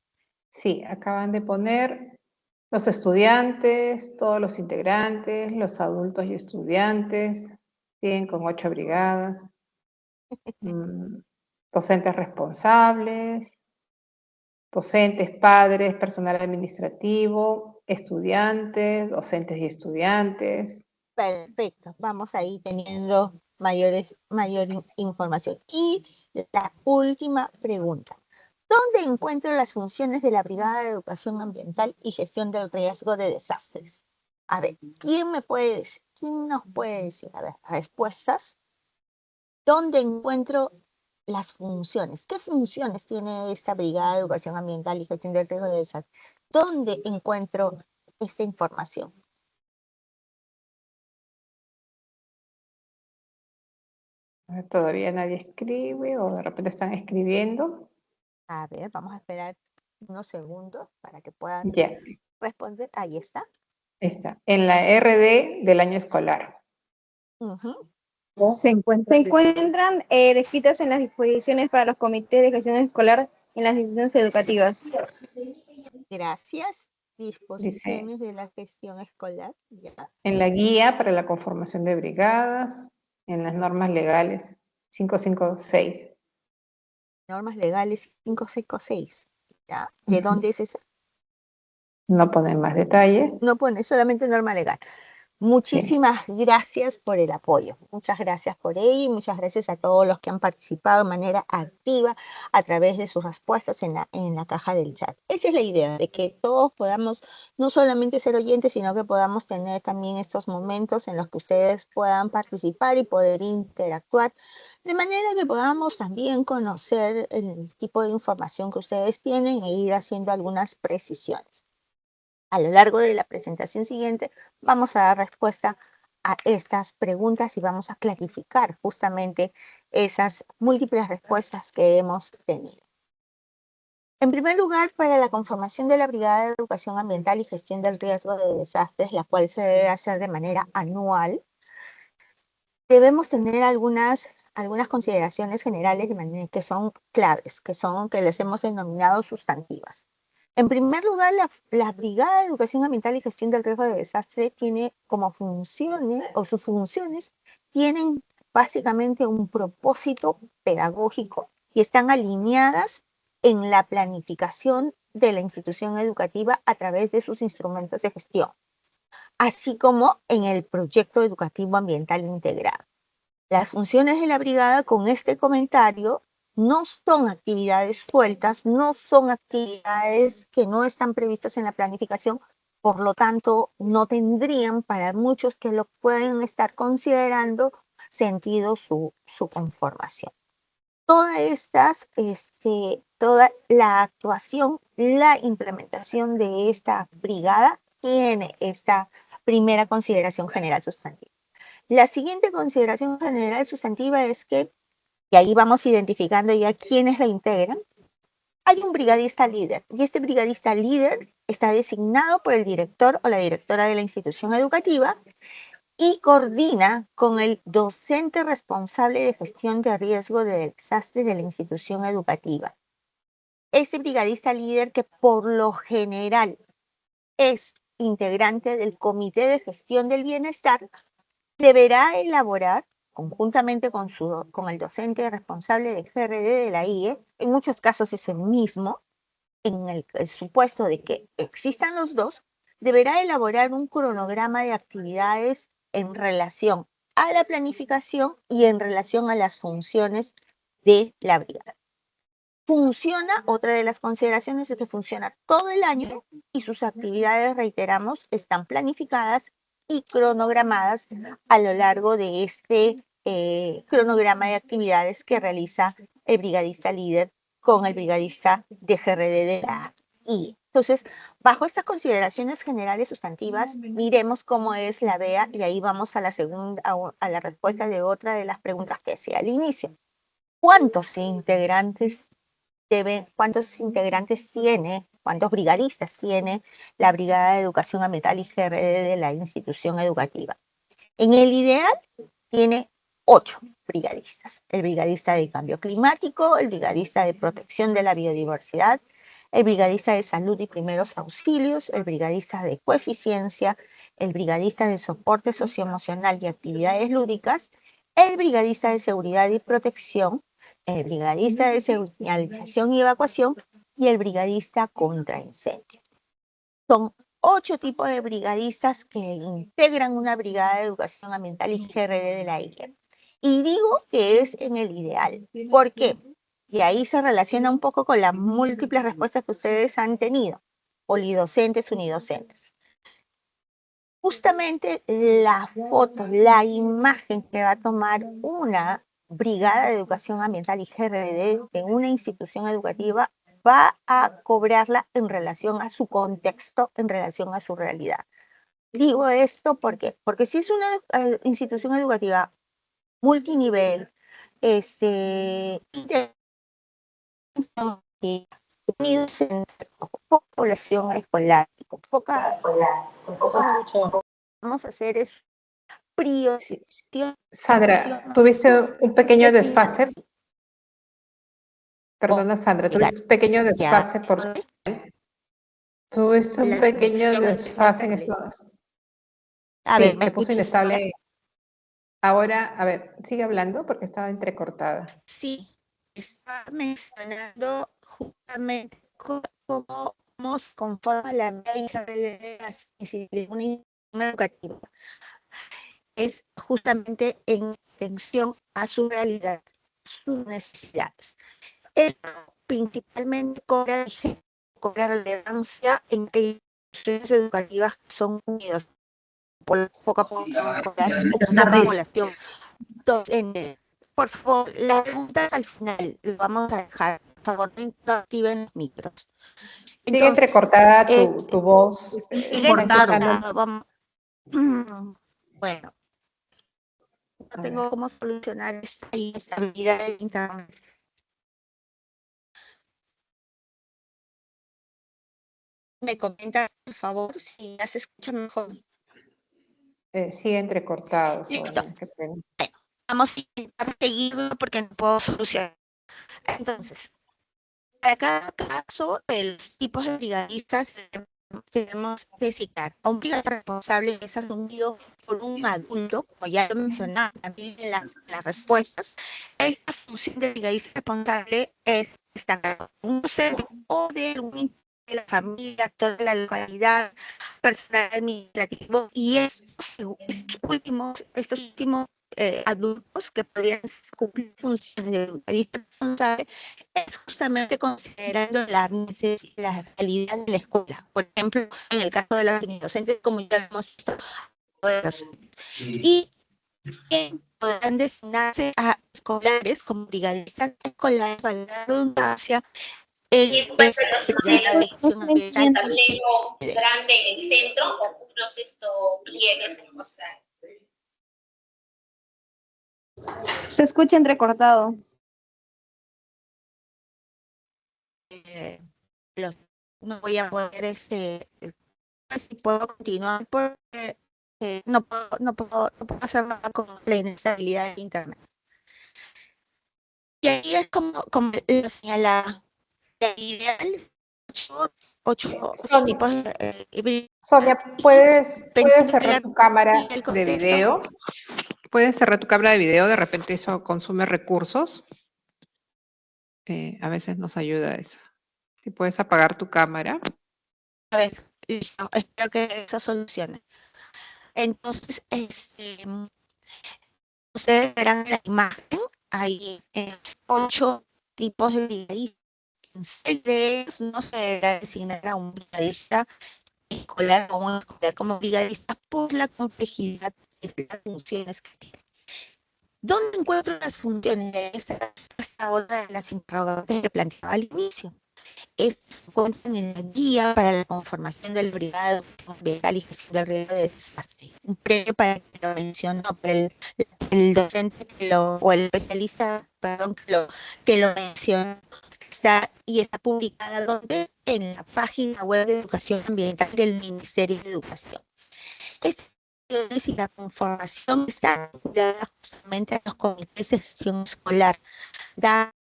Sí, acaban de poner los estudiantes, todos los integrantes, los adultos y estudiantes, siguen con 8 brigadas, docentes responsables, docentes, padres, personal administrativo, estudiantes, docentes y estudiantes. Perfecto, vamos ahí teniendo mayor información. Y la última pregunta. ¿Dónde encuentro las funciones de la Brigada de Educación Ambiental y Gestión del Riesgo de Desastres? A ver, ¿quién me puede decir? ¿Quién nos puede decir? A ver, respuestas. ¿Dónde encuentro las funciones? ¿Qué funciones tiene esta Brigada de Educación Ambiental y Gestión del Riesgo de Desastre? ¿Dónde encuentro esta información? Todavía nadie escribe o de repente están escribiendo. A ver, vamos a esperar unos segundos para que puedan Ya, responder. Ahí está. está. En la RD del año escolar. Ujú. Se encuentran descritas en las disposiciones para los comités de gestión escolar en las instituciones educativas. Gracias. Dice, Disposiciones de la gestión escolar. Ya. en la guía para la conformación de brigadas, en las normas legales 556. Normas legales 556. ¿Ya? ¿De dónde es esa? No ponen más detalles. No pone solamente norma legal. Sí. Muchísimas gracias por el apoyo. Muchas gracias por ello y muchas gracias a todos los que han participado de manera activa a través de sus respuestas en la caja del chat. Esa es la idea, de que todos podamos no solamente ser oyentes, sino que podamos tener también estos momentos en los que ustedes puedan participar y poder interactuar, de manera que podamos también conocer el tipo de información que ustedes tienen e ir haciendo algunas precisiones. A lo largo de la presentación siguiente vamos a dar respuesta a estas preguntas y vamos a clarificar justamente esas múltiples respuestas que hemos tenido. En primer lugar, para la conformación de la Brigada de Educación Ambiental y Gestión del Riesgo de Desastres, la cual se debe hacer de manera anual, debemos tener algunas consideraciones generales de manera que son claves, que les hemos denominado sustantivas. En primer lugar, la Brigada de Educación Ambiental y Gestión del Riesgo de Desastre tiene como funciones, o sus funciones tienen básicamente un propósito pedagógico y están alineadas en la planificación de la institución educativa a través de sus instrumentos de gestión, así como en el proyecto educativo ambiental integrado. Las funciones de la brigada con este comentario no son actividades sueltas, no son actividades que no están previstas en la planificación, por lo tanto, no tendrían para muchos que lo pueden estar considerando sentido su conformación. Toda la actuación, la implementación de esta brigada tiene esta primera consideración general sustantiva. La siguiente consideración general sustantiva es que, y ahí vamos identificando ya quiénes la integran, hay un brigadista líder, y este brigadista líder está designado por el director o la directora de la institución educativa y coordina con el docente responsable de gestión de riesgo de desastres de la institución educativa. Este brigadista líder, que por lo general es integrante del Comité de Gestión del Bienestar, deberá elaborar, conjuntamente con el docente responsable de GRD de la IE, en muchos casos es el mismo, en el supuesto de que existan los dos, deberá elaborar un cronograma de actividades en relación a la planificación y en relación a las funciones de la brigada. Funciona, otra de las consideraciones es que funciona todo el año y sus actividades, reiteramos, están planificadas y cronogramadas a lo largo de este cronograma de actividades que realiza el brigadista líder con el brigadista de GRD de la IE. Entonces, bajo estas consideraciones generales sustantivas, miremos cómo es la BEA y ahí vamos a la respuesta de otra de las preguntas que hacía al inicio. ¿Cuántos integrantes tiene, cuántos brigadistas tiene la Brigada de Educación Ambiental y GRD de la institución educativa? En el ideal tiene 8 brigadistas. El brigadista de cambio climático, el brigadista de protección de la biodiversidad, el brigadista de salud y primeros auxilios, el brigadista de coeficiencia, el brigadista de soporte socioemocional y actividades lúdicas, el brigadista de seguridad y protección, el brigadista de señalización y evacuación y el brigadista contra incendio. Son 8 tipos de brigadistas que integran una brigada de educación ambiental y GRD de la IE. Y digo que es en el ideal. ¿Por qué? Y ahí se relaciona un poco con las múltiples respuestas que ustedes han tenido, polidocentes, unidocentes. Justamente la foto, la imagen que va a tomar una brigada de educación ambiental y GRD en una institución educativa va a cobrarla en relación a su contexto, en relación a su realidad. Digo esto porque si es una institución educativa multinivel, unidos en poca población escolar, con poca, vamos a hacer es priorización. Sandra, tuviste un pequeño desfase. Perdona, Sandra, tuviste un pequeño desfase por... Tuviste un pequeño desfase en estos... A Sí, ver, ¿me se puso escuchas inestable. Ahora, a ver, sigue hablando porque estaba entrecortada. Sí, estaba mencionando justamente cómo se conforma la ley de las instituciones educativas. Es justamente en atención a su realidad, sus necesidades. Esto principalmente cobra relevancia en que instituciones educativas que son unidas por la poca población escolar o poca población. Entonces, por favor, las preguntas al final lo vamos a dejar. Por favor, no activen los micros. Sigue entrecortada tu voz. Bueno, no tengo cómo solucionar esta inestabilidad del internet. Me comenta, por favor, si ya se escucha mejor. Sigue entrecortado. Qué pena. Vamos a intentar seguirlo porque no puedo solucionar. Entonces, para cada caso de los tipos de brigadistas debemos designar a un brigadista responsable que es asumido por un adulto, como ya lo mencionaba también en las respuestas. Esta función de brigadista responsable es destacar un docente o de algún de la familia, actor de la localidad, personal administrativo, y estos últimos adultos que podrían cumplir funciones de brigadista responsable es justamente considerando la realidad de la escuela. Por ejemplo, en el caso de los docentes, como ya lo hemos visto, y podrán designarse a escolares como brigadistas escolares para la redundancia. Un tablero grande en el centro con unos pliegues en mostrar. Se escucha entrecortado. No voy a poder si puedo continuar porque no puedo hacer nada con la inestabilidad del internet. Y ahí es como lo señala la ideal, ocho tipos de... Sonia, ¿puedes cerrar tu cámara de video? ¿Puedes cerrar tu cámara de video? De repente eso consume recursos. A veces nos ayuda eso. Si puedes apagar tu cámara. A ver, listo. Espero que eso solucione. Entonces, ustedes verán la imagen. Hay 8 tipos de brigadistas. En 6 de ellos no se deberá designar a un brigadista escolar o un escolar como brigadista por la complejidad de las funciones que tiene. ¿Dónde encuentro las funciones? Esta es otra de las interrogantes que planteaba al inicio. Se encuentran en la guía para la conformación del brigada ambiental y gestión del riesgo de desastre. Un premio para que lo mencionó, para el docente o el especialista, perdón, que lo mencionó. Está publicada donde en la página web de educación ambiental del Ministerio de Educación. Y la conformación está vinculada justamente a los comités de gestión escolar. Da a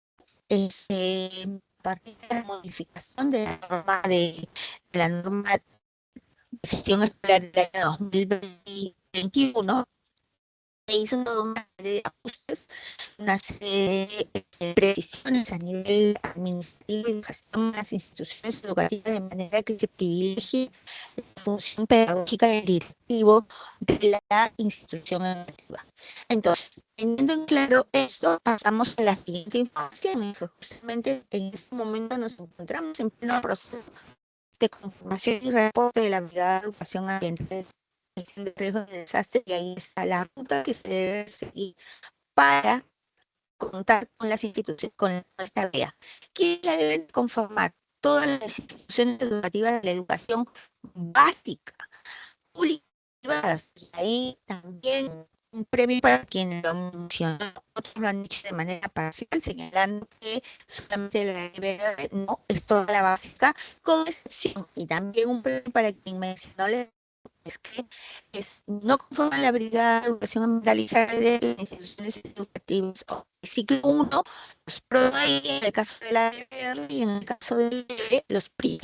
partir de la modificación de la norma de gestión escolar del año 2021, se hizo una serie de ajustes, una serie de precisiones a nivel administrativo y gestión de las instituciones educativas de manera que se privilegie la función pedagógica del directivo de la institución educativa. Entonces, teniendo en claro esto, pasamos a la siguiente información. Justamente en este momento nos encontramos en pleno proceso de conformación y reporte de la Brigada de Educación Ambiental gestión de riesgos de desastre, y ahí está la ruta que se debe seguir para contar con las instituciones, con esta vía. ¿Quién la deben conformar? Todas las instituciones educativas de la educación básica, públicas y privadas. Y ahí también un premio para quienes lo mencionó. Otros lo han dicho de manera parcial, señalando que solamente la EBR no es toda la básica, con excepción. Y también un premio para quien mencionó es que no conforman la Brigada de Educación Ambiental y de las instituciones educativas o el ciclo 1, los PRODAI en el caso de la EBR y en el caso del EBE, los PRI.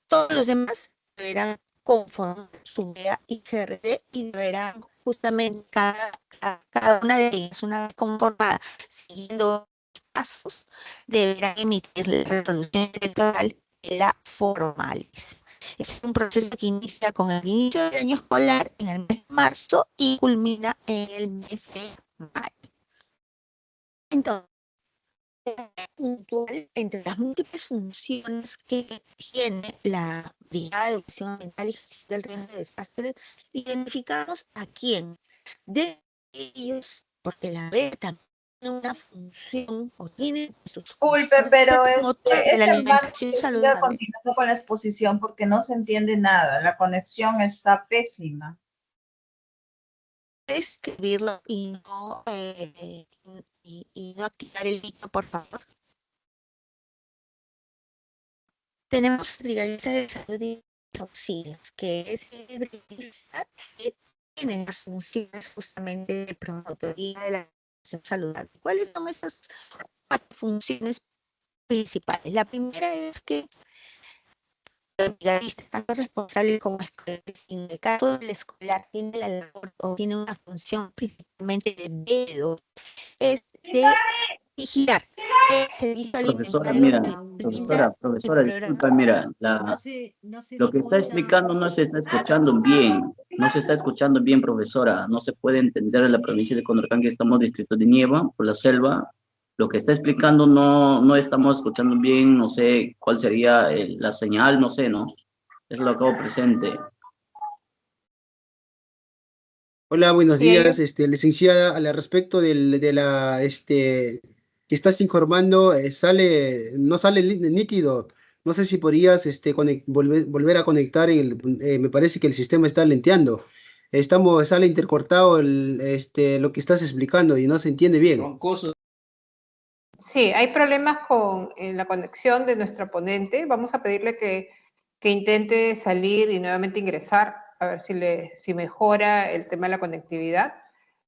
Todos los demás deberán conformar su BEA y GRD y deberán justamente cada una de ellas, una vez conformada, siguiendo los pasos, deberán emitir la resolución electoral que la formaliza. Es un proceso que inicia con el inicio del año escolar en el mes de marzo y culmina en el mes de mayo. Entonces, puntual entre las múltiples funciones que tiene la Brigada de Educación Ambiental y Gestión del Riesgo de Desastres, identificamos a quién de ellos, porque la BEA también tiene una función o tiene sus Disculpe, funciones pero ser motor de la alimentación saludable. Continuando con la exposición porque no se entiende nada, la conexión está pésima. Escribirlo y no activar el micro, por favor. Tenemos brigadistas de salud y auxilios, que es el brigadista que tiene las funciones justamente de promotoría de la alimentación saludable. ¿Cuáles son esas 4 funciones principales? La primera es que los brigadistas, tanto responsables como escolares, en el caso del escolar, tiene la labor o tiene una función principalmente de vedo, es de vigilar el servicio Profesora, alimentario mira, profesora, disculpa, mira, lo que está explicando no se está escuchando bien, no se está escuchando bien, profesora, no se puede entender en la provincia de Condorcán que estamos distrito de Nieva, por la selva, lo que está explicando no estamos escuchando bien, no sé cuál sería la señal, no sé, ¿no? Es lo que hago presente. Hola, buenos Sí, días, licenciada, al respecto de la, que estás informando, no sale nítido. No sé si podrías, volver a conectar me parece que el sistema está lenteando. Sale intercortado lo que estás explicando y no se entiende bien. Sí, hay problemas con la conexión de nuestra ponente. Vamos a pedirle que intente salir y nuevamente ingresar, a ver si mejora el tema de la conectividad.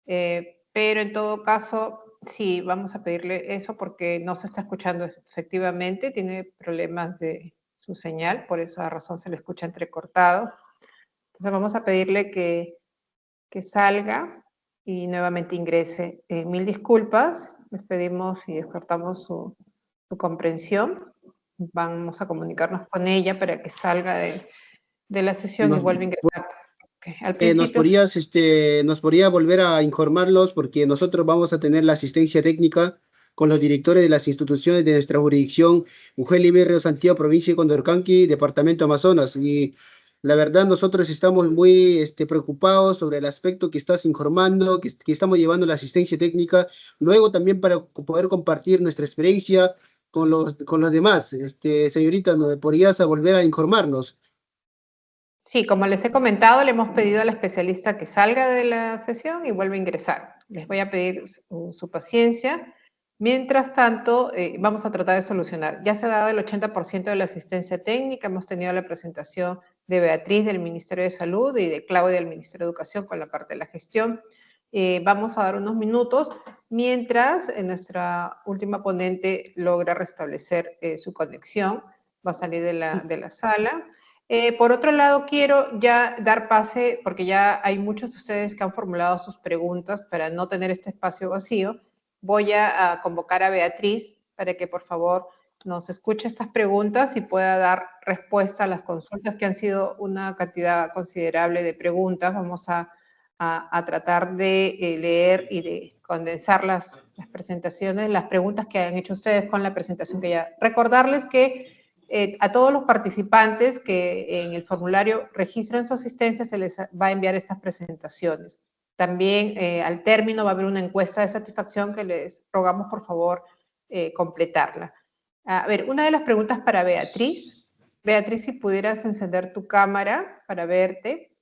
Pero en todo caso, sí, vamos a pedirle eso porque no se está escuchando efectivamente, tiene problemas de su señal, por esa razón se le escucha entrecortado. Entonces vamos a pedirle que salga y nuevamente ingrese. Mil disculpas, les pedimos y exhortamos su comprensión. Vamos a comunicarnos con ella para que salga de la sesión y vuelva a ingresar. Okay. Al principio, nos podría volver a informarlos porque nosotros vamos a tener la asistencia técnica con los directores de las instituciones de nuestra jurisdicción, Mujer Libre Río Santiago, provincia de Condorcanqui, departamento Amazonas, y la verdad nosotros estamos muy preocupados sobre el aspecto que estás informando, que estamos llevando la asistencia técnica, luego también para poder compartir nuestra experiencia con los demás. Señorita, ¿no podrías volver a informarnos? sí, como les he comentado, le hemos pedido a la especialista que salga de la sesión y vuelva a ingresar. Les voy a pedir su paciencia. Mientras tanto, vamos a tratar de solucionar. Ya se ha dado el 80% de la asistencia técnica, hemos tenido la presentación de Beatriz del Ministerio de Salud y de Claudia del Ministerio de Educación con la parte de la gestión. Vamos a dar unos minutos mientras nuestra última ponente logra restablecer su conexión. Va a salir de la sala. Por otro lado, quiero ya dar pase, porque ya hay muchos de ustedes que han formulado sus preguntas para no tener este espacio vacío. Voy a convocar a Beatriz para que por favor nos escuche estas preguntas y pueda dar respuesta a las consultas, que han sido una cantidad considerable de preguntas. Vamos a tratar de leer y de condensar las presentaciones, las preguntas que han hecho ustedes con la presentación que ya. Recordarles que A todos los participantes que en el formulario registren su asistencia se les va a enviar estas presentaciones. También al término va a haber una encuesta de satisfacción que les rogamos por favor completarla. A ver, una de las preguntas para Beatriz. Beatriz, si pudieras encender tu cámara para verte.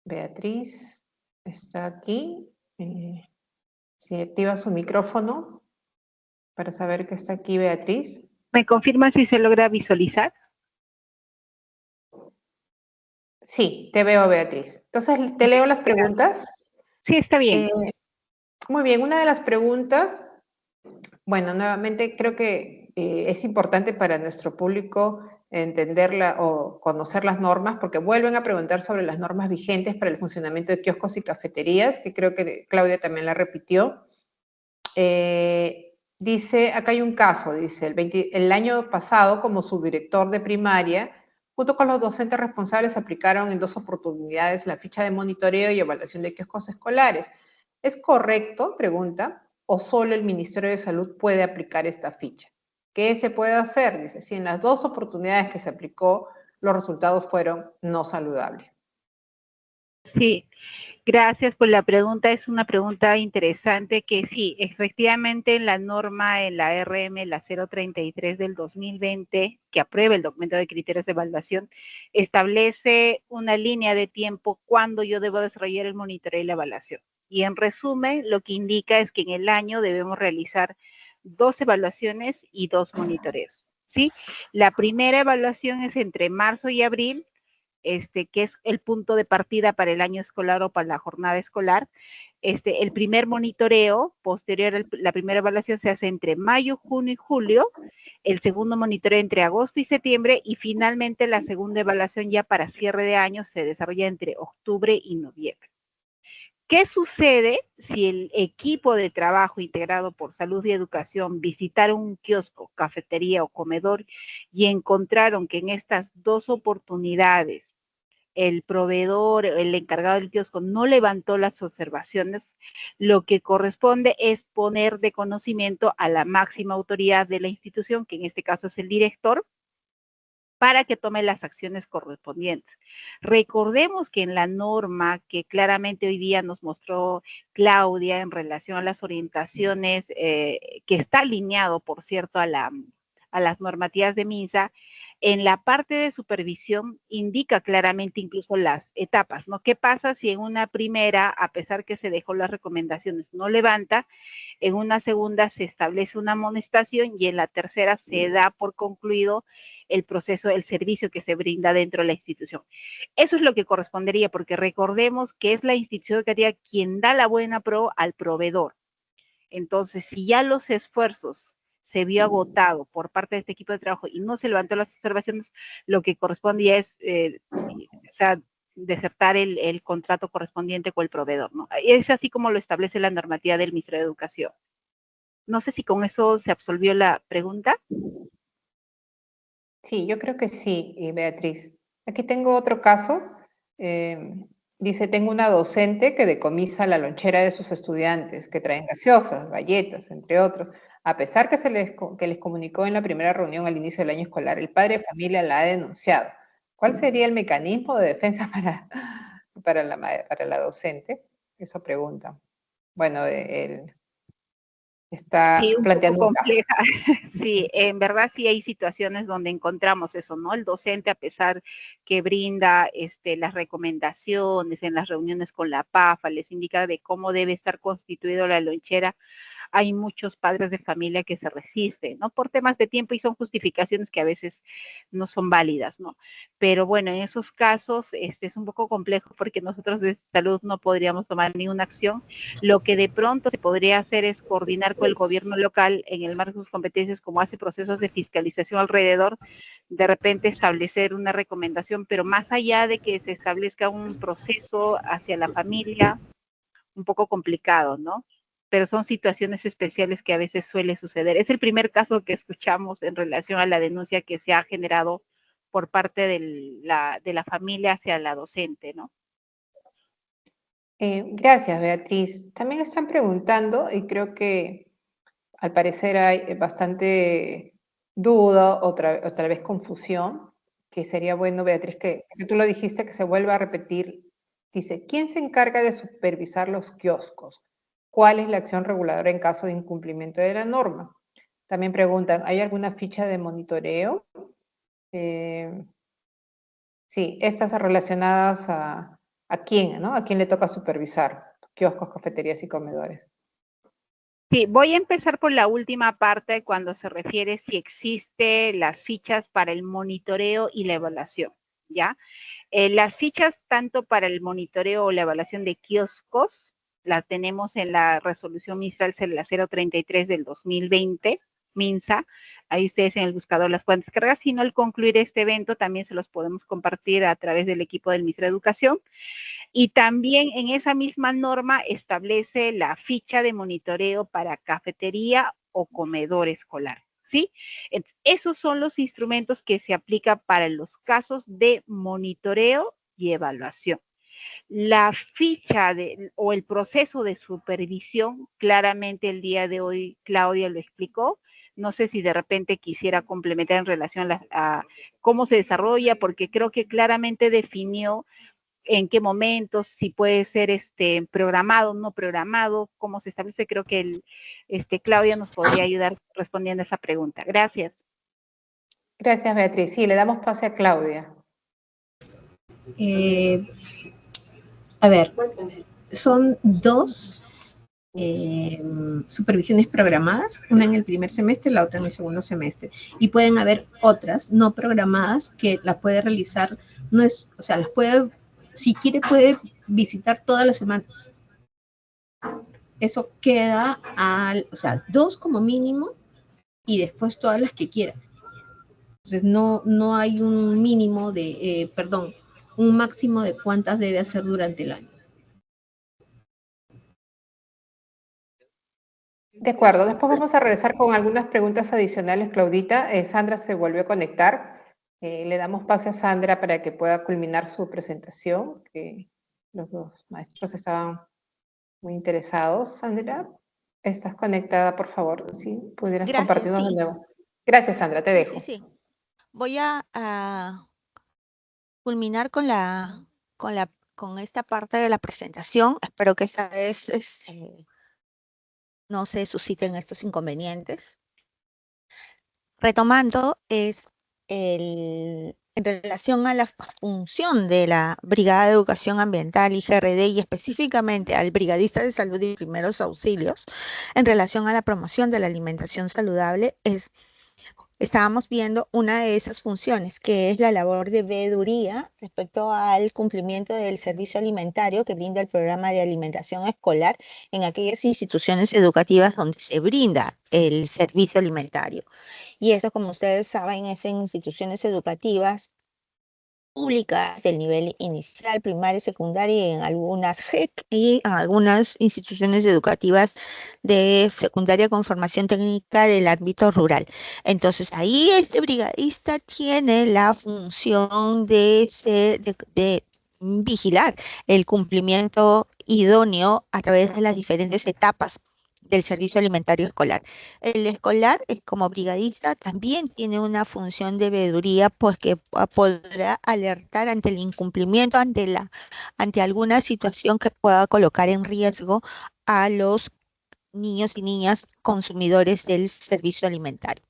Beatriz está aquí. Si activa su micrófono para saber que está aquí Beatriz. ¿Me confirma si se logra visualizar? Sí, te veo, Beatriz. Entonces, ¿te leo las preguntas? Sí, está bien. Muy bien, una de las preguntas, bueno, nuevamente creo que es importante para nuestro público entenderla o conocer las normas, porque vuelven a preguntar sobre las normas vigentes para el funcionamiento de kioscos y cafeterías, que creo que Claudia también la repitió. Dice, acá hay un caso, dice, el año pasado, como subdirector de primaria, junto con los docentes responsables, aplicaron en 2 oportunidades la ficha de monitoreo y evaluación de kioscos escolares. ¿Es correcto, pregunta, o solo el Ministerio de Salud puede aplicar esta ficha? ¿Qué se puede hacer? Dice, si en las 2 oportunidades que se aplicó, los resultados fueron no saludables. Sí, gracias por la pregunta. Es una pregunta interesante que sí, efectivamente en la norma, en la RM, la 033 del 2020, que aprueba el documento de criterios de evaluación, establece una línea de tiempo cuando yo debo desarrollar el monitoreo y la evaluación. Y en resumen, lo que indica es que en el año debemos realizar 2 evaluaciones y 2 monitoreos, ¿sí? La primera evaluación es entre marzo y abril, que es el punto de partida para el año escolar o para la jornada escolar. El primer monitoreo posterior a la primera evaluación se hace entre mayo, junio y julio, el segundo monitoreo entre agosto y septiembre, y finalmente la segunda evaluación ya para cierre de año se desarrolla entre octubre y noviembre. ¿Qué sucede si el equipo de trabajo integrado por salud y educación visitaron un kiosco, cafetería o comedor y encontraron que en estas 2 oportunidades el proveedor, el encargado del kiosco no levantó las observaciones? Lo que corresponde es poner de conocimiento a la máxima autoridad de la institución, que en este caso es el director, para que tome las acciones correspondientes. Recordemos que en la norma que claramente hoy día nos mostró Claudia en relación a las orientaciones, que está alineado, por cierto, a las normativas de MINSA, en la parte de supervisión indica claramente incluso las etapas, ¿no? ¿Qué pasa si en una primera, a pesar que se dejó las recomendaciones, no levanta? En una segunda se establece una amonestación y en la tercera se da por concluido el proceso, el servicio que se brinda dentro de la institución. Eso es lo que correspondería, porque recordemos que es la institución educativa quien da la buena pro al proveedor. Entonces, si ya los esfuerzos se vio agotado por parte de este equipo de trabajo y no se levantó las observaciones, lo que correspondía es, desertar el contrato correspondiente con el proveedor, ¿no? Es así como lo establece la normativa del Ministerio de Educación. No sé si con eso se absolvió la pregunta. Sí, yo creo que sí, Beatriz. Aquí tengo otro caso. Dice, tengo una docente que decomisa la lonchera de sus estudiantes, que traen gaseosas, galletas, entre otros. A pesar que les comunicó en la primera reunión al inicio del año escolar, el padre de familia la ha denunciado. ¿Cuál sería el mecanismo de defensa para la docente? Esa pregunta. Bueno, está Sí, un planteando poco un caso. compleja. Sí, en verdad sí hay situaciones donde encontramos eso, ¿no? El docente, a pesar que brinda las recomendaciones en las reuniones con la PAFA, les indica de cómo debe estar constituido la lonchera, hay muchos padres de familia que se resisten, ¿no? Por temas de tiempo, y son justificaciones que a veces no son válidas, ¿no? Pero bueno, en esos casos es un poco complejo porque nosotros de salud no podríamos tomar ninguna acción. Lo que de pronto se podría hacer es coordinar con el gobierno local en el marco de sus competencias, como hace procesos de fiscalización alrededor, de repente establecer una recomendación, pero más allá de que se establezca un proceso hacia la familia, un poco complicado, ¿no? Pero son situaciones especiales que a veces suele suceder. Es el primer caso que escuchamos en relación a la denuncia que se ha generado por parte de la familia hacia la docente, ¿no? Gracias, Beatriz. También están preguntando, y creo que al parecer hay bastante duda o tal vez confusión, que sería bueno, Beatriz, que tú lo dijiste, que se vuelva a repetir. Dice, ¿quién se encarga de supervisar los kioscos? ¿Cuál es la acción reguladora en caso de incumplimiento de la norma? También preguntan, ¿hay alguna ficha de monitoreo? Sí, estas son relacionadas a quién, ¿no? A quién le toca supervisar kioscos, cafeterías y comedores. Sí, voy a empezar por la última parte cuando se refiere si existe las fichas para el monitoreo y la evaluación, ¿ya? Las fichas tanto para el monitoreo o la evaluación de kioscos, las tenemos en la resolución ministerial 033 del 2020, MINSA. Ahí ustedes en el buscador las pueden descargar. Si no, al concluir este evento también se los podemos compartir a través del equipo del Ministerio de Educación. Y también en esa misma norma establece la ficha de monitoreo para cafetería o comedor escolar, ¿sí? Entonces, esos son los instrumentos que se aplican para los casos de monitoreo y evaluación. La ficha o el proceso de supervisión, claramente el día de hoy Claudia lo explicó. No sé si de repente quisiera complementar en relación a cómo se desarrolla, porque creo que claramente definió en qué momentos, si puede ser programado, no programado, cómo se establece. Creo que Claudia nos podría ayudar respondiendo a esa pregunta. Gracias. Gracias, Beatriz. Sí, le damos pase a Claudia. A ver, son dos supervisiones programadas, una en el primer semestre, la otra en el segundo semestre. Y pueden haber otras no programadas que las puede realizar, las puede, si quiere, puede visitar todas las semanas. Eso queda dos como mínimo y después todas las que quiera. Entonces no hay un mínimo de, un máximo de cuántas debe hacer durante el año. De acuerdo, después vamos a regresar con algunas preguntas adicionales, Claudita. Sandra se volvió a conectar. Le damos pase a Sandra para que pueda culminar su presentación, que los dos maestros estaban muy interesados. Sandra, ¿estás conectada, por favor? Sí, pudieras compartirnos de nuevo. Gracias, Sandra, te dejo. Sí. Voy a culminar con esta parte de la presentación. Espero que esta vez no se susciten estos inconvenientes. Retomando, en relación a la función de la Brigada de Educación Ambiental y GRD, y específicamente al brigadista de salud y primeros auxilios, en relación a la promoción de la alimentación saludable, estábamos viendo una de esas funciones, que es la labor de veeduría respecto al cumplimiento del servicio alimentario que brinda el programa de alimentación escolar en aquellas instituciones educativas donde se brinda el servicio alimentario. Y eso, como ustedes saben, es en instituciones educativas públicas del nivel inicial, primaria y secundaria, y en algunas GEC y en algunas instituciones educativas de secundaria con formación técnica del ámbito rural. Entonces, ahí este brigadista tiene la función de vigilar el cumplimiento idóneo a través de las diferentes etapas del servicio alimentario escolar. El escolar, como brigadista, también tiene una función de veeduría, pues que podrá alertar ante el incumplimiento, ante alguna situación que pueda colocar en riesgo a los niños y niñas consumidores del servicio alimentario.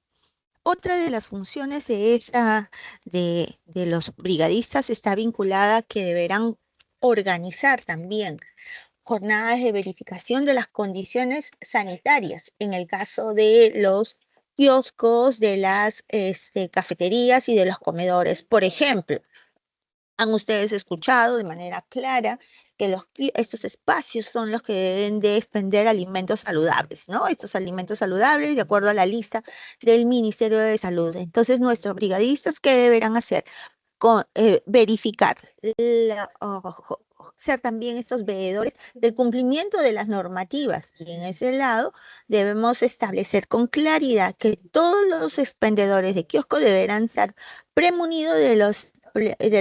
Otra de las funciones de los brigadistas está vinculada a que deberán organizar también jornadas de verificación de las condiciones sanitarias en el caso de los kioscos, de las cafeterías y de los comedores. Por ejemplo, han ustedes escuchado de manera clara que estos espacios son los que deben de expender alimentos saludables, ¿no? Estos alimentos saludables de acuerdo a la lista del Ministerio de Salud. Entonces, nuestros brigadistas, ¿qué deberán hacer? Verificar ser también estos veedores del cumplimiento de las normativas, y en ese lado debemos establecer con claridad que todos los expendedores de kiosco deberán ser premunidos de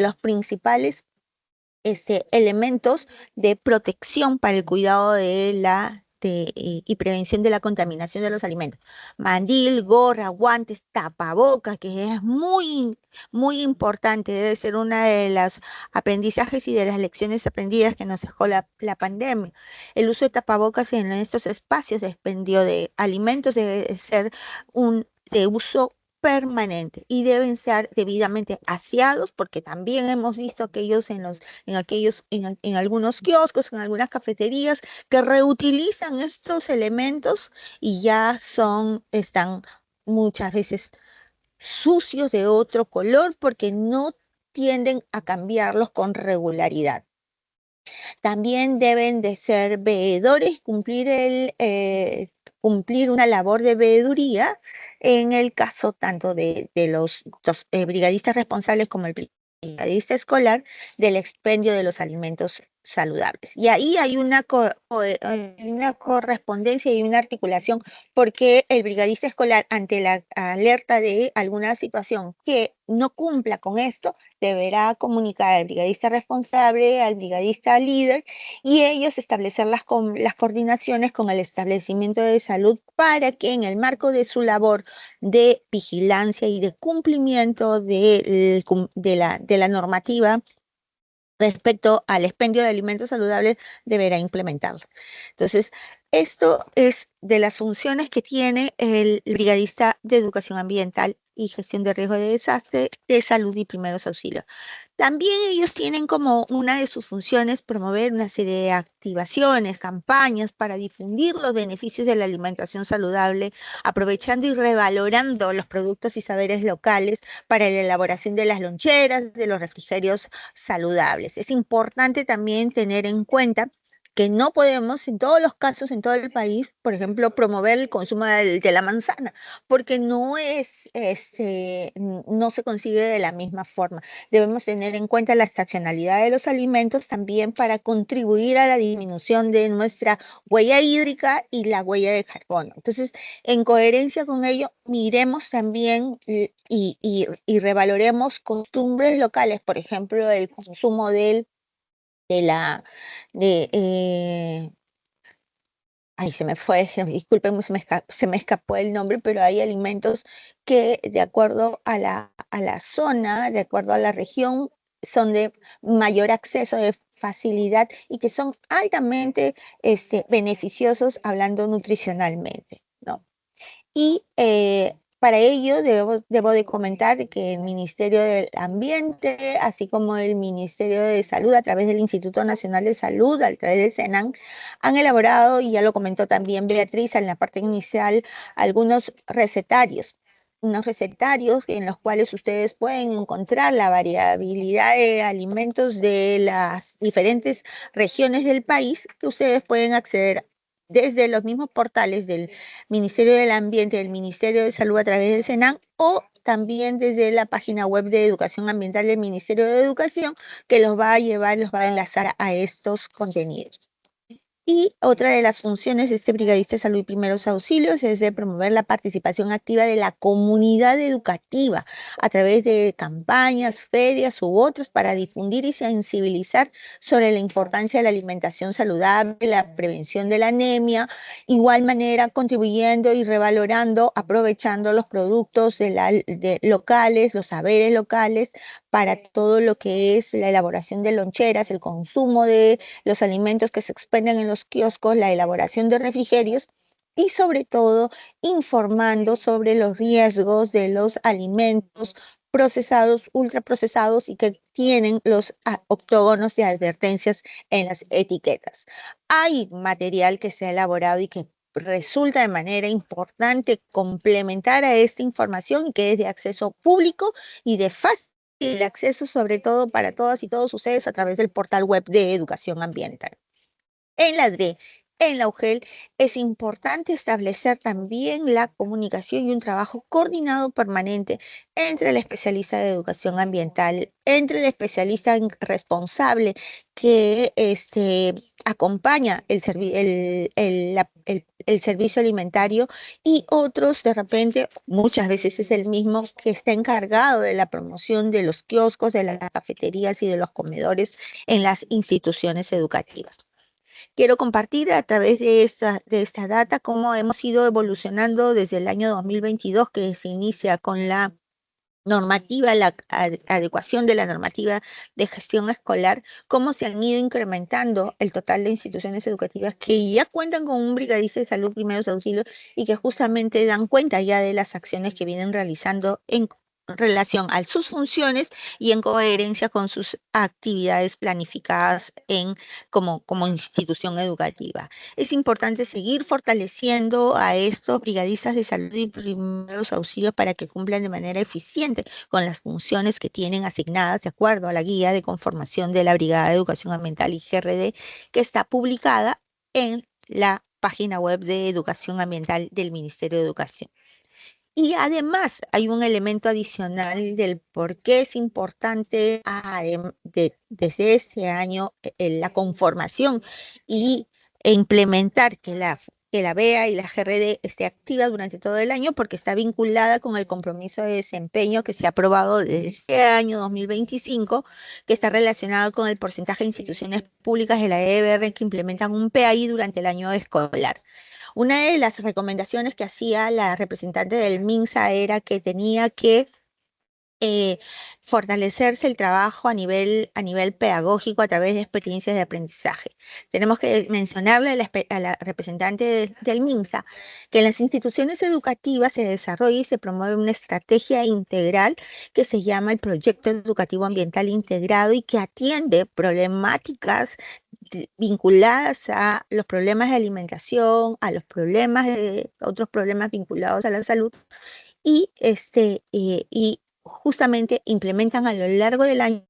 los principales elementos de protección para el cuidado de la y prevención de la contaminación de los alimentos. Mandil, gorra, guantes, tapabocas, que es muy importante, debe ser una de las aprendizajes y de las lecciones aprendidas que nos dejó la pandemia. El uso de tapabocas en estos espacios de expendio de alimentos debe ser de uso permanente y deben ser debidamente aseados, porque también hemos visto aquellos en algunos kioscos, en algunas cafeterías que reutilizan estos elementos y ya están muchas veces sucios de otro color porque no tienden a cambiarlos con regularidad. También deben de ser veedores, cumplir una labor de veeduría en el caso tanto de los brigadistas responsables como el brigadista escolar del expendio de los alimentos saludables. Y ahí hay una correspondencia y una articulación, porque el brigadista escolar, ante la alerta de alguna situación que no cumpla con esto, deberá comunicar al brigadista responsable, al brigadista líder, y ellos establecer las coordinaciones con el establecimiento de salud para que en el marco de su labor de vigilancia y de cumplimiento de la normativa respecto al expendio de alimentos saludables, deberá implementarlo. Entonces, esto es de las funciones que tiene el brigadista de educación ambiental y gestión de riesgo de desastre, de salud y primeros auxilios. También ellos tienen como una de sus funciones promover una serie de activaciones, campañas para difundir los beneficios de la alimentación saludable, aprovechando y revalorando los productos y saberes locales para la elaboración de las loncheras, de los refrigerios saludables. Es importante también tener en cuenta que no podemos en todos los casos, en todo el país, por ejemplo, promover el consumo de la manzana, porque no se consigue de la misma forma. Debemos tener en cuenta la estacionalidad de los alimentos también para contribuir a la disminución de nuestra huella hídrica y la huella de carbono. Entonces, en coherencia con ello, miremos también y revaloremos costumbres locales, por ejemplo, el consumo se me fue, disculpen, se me escapó el nombre, pero hay alimentos que de acuerdo a la zona, de acuerdo a la región, son de mayor acceso, de facilidad y que son altamente beneficiosos hablando nutricionalmente, ¿no? Y para ello debo de comentar que el Ministerio del Ambiente, así como el Ministerio de Salud, a través del Instituto Nacional de Salud, a través del SENAN, han elaborado, y ya lo comentó también Beatriz en la parte inicial, algunos recetarios. Unos recetarios en los cuales ustedes pueden encontrar la variabilidad de alimentos de las diferentes regiones del país, que ustedes pueden acceder desde los mismos portales del Ministerio del Ambiente, del Ministerio de Salud a través del SENAN, o también desde la página web de Educación Ambiental del Ministerio de Educación, que los va a enlazar a estos contenidos. Y otra de las funciones de este brigadista de salud y primeros auxilios es de promover la participación activa de la comunidad educativa a través de campañas, ferias u otras para difundir y sensibilizar sobre la importancia de la alimentación saludable, la prevención de la anemia, igual manera contribuyendo y revalorando, aprovechando los productos locales, los saberes locales, para todo lo que es la elaboración de loncheras, el consumo de los alimentos que se expenden en los kioscos, la elaboración de refrigerios y sobre todo informando sobre los riesgos de los alimentos procesados, ultraprocesados y que tienen los octógonos de advertencias en las etiquetas. Hay material que se ha elaborado y que resulta de manera importante complementar a esta información y que es de acceso público y de fácil acceso, sobre todo para todas y todos ustedes, a través del portal web de Educación Ambiental. En la DRE, en la UGEL, es importante establecer también la comunicación y un trabajo coordinado permanente entre el especialista de educación ambiental, entre el especialista responsable que acompaña el servicio alimentario y otros, de repente, muchas veces es el mismo que está encargado de la promoción de los kioscos, de las cafeterías y de los comedores en las instituciones educativas. Quiero compartir a través de esta data cómo hemos ido evolucionando desde el año 2022, que se inicia con la normativa, la adecuación de la normativa de gestión escolar, cómo se han ido incrementando el total de instituciones educativas que ya cuentan con un brigadista de salud primeros auxilios y que justamente dan cuenta ya de las acciones que vienen realizando en relación a sus funciones y en coherencia con sus actividades planificadas como institución educativa. Es importante seguir fortaleciendo a estos brigadistas de salud y primeros auxilios para que cumplan de manera eficiente con las funciones que tienen asignadas de acuerdo a la guía de conformación de la Brigada de Educación Ambiental y GRD, que está publicada en la página web de Educación Ambiental del Ministerio de Educación. Y además hay un elemento adicional del por qué es importante desde este año la conformación e implementar que la BEA y la GRD esté activa durante todo el año, porque está vinculada con el compromiso de desempeño que se ha aprobado desde este año 2025, que está relacionado con el porcentaje de instituciones públicas de la EBR que implementan un PAI durante el año escolar. Una de las recomendaciones que hacía la representante del MINSA era que tenía que fortalecerse el trabajo a nivel pedagógico a través de experiencias de aprendizaje. Tenemos que mencionarle a la representante del MINSA que en las instituciones educativas se desarrolla y se promueve una estrategia integral que se llama el Proyecto Educativo Ambiental Integrado y que atiende problemáticas vinculadas a los problemas de alimentación, a los otros problemas vinculados a la salud y justamente implementan a lo largo del año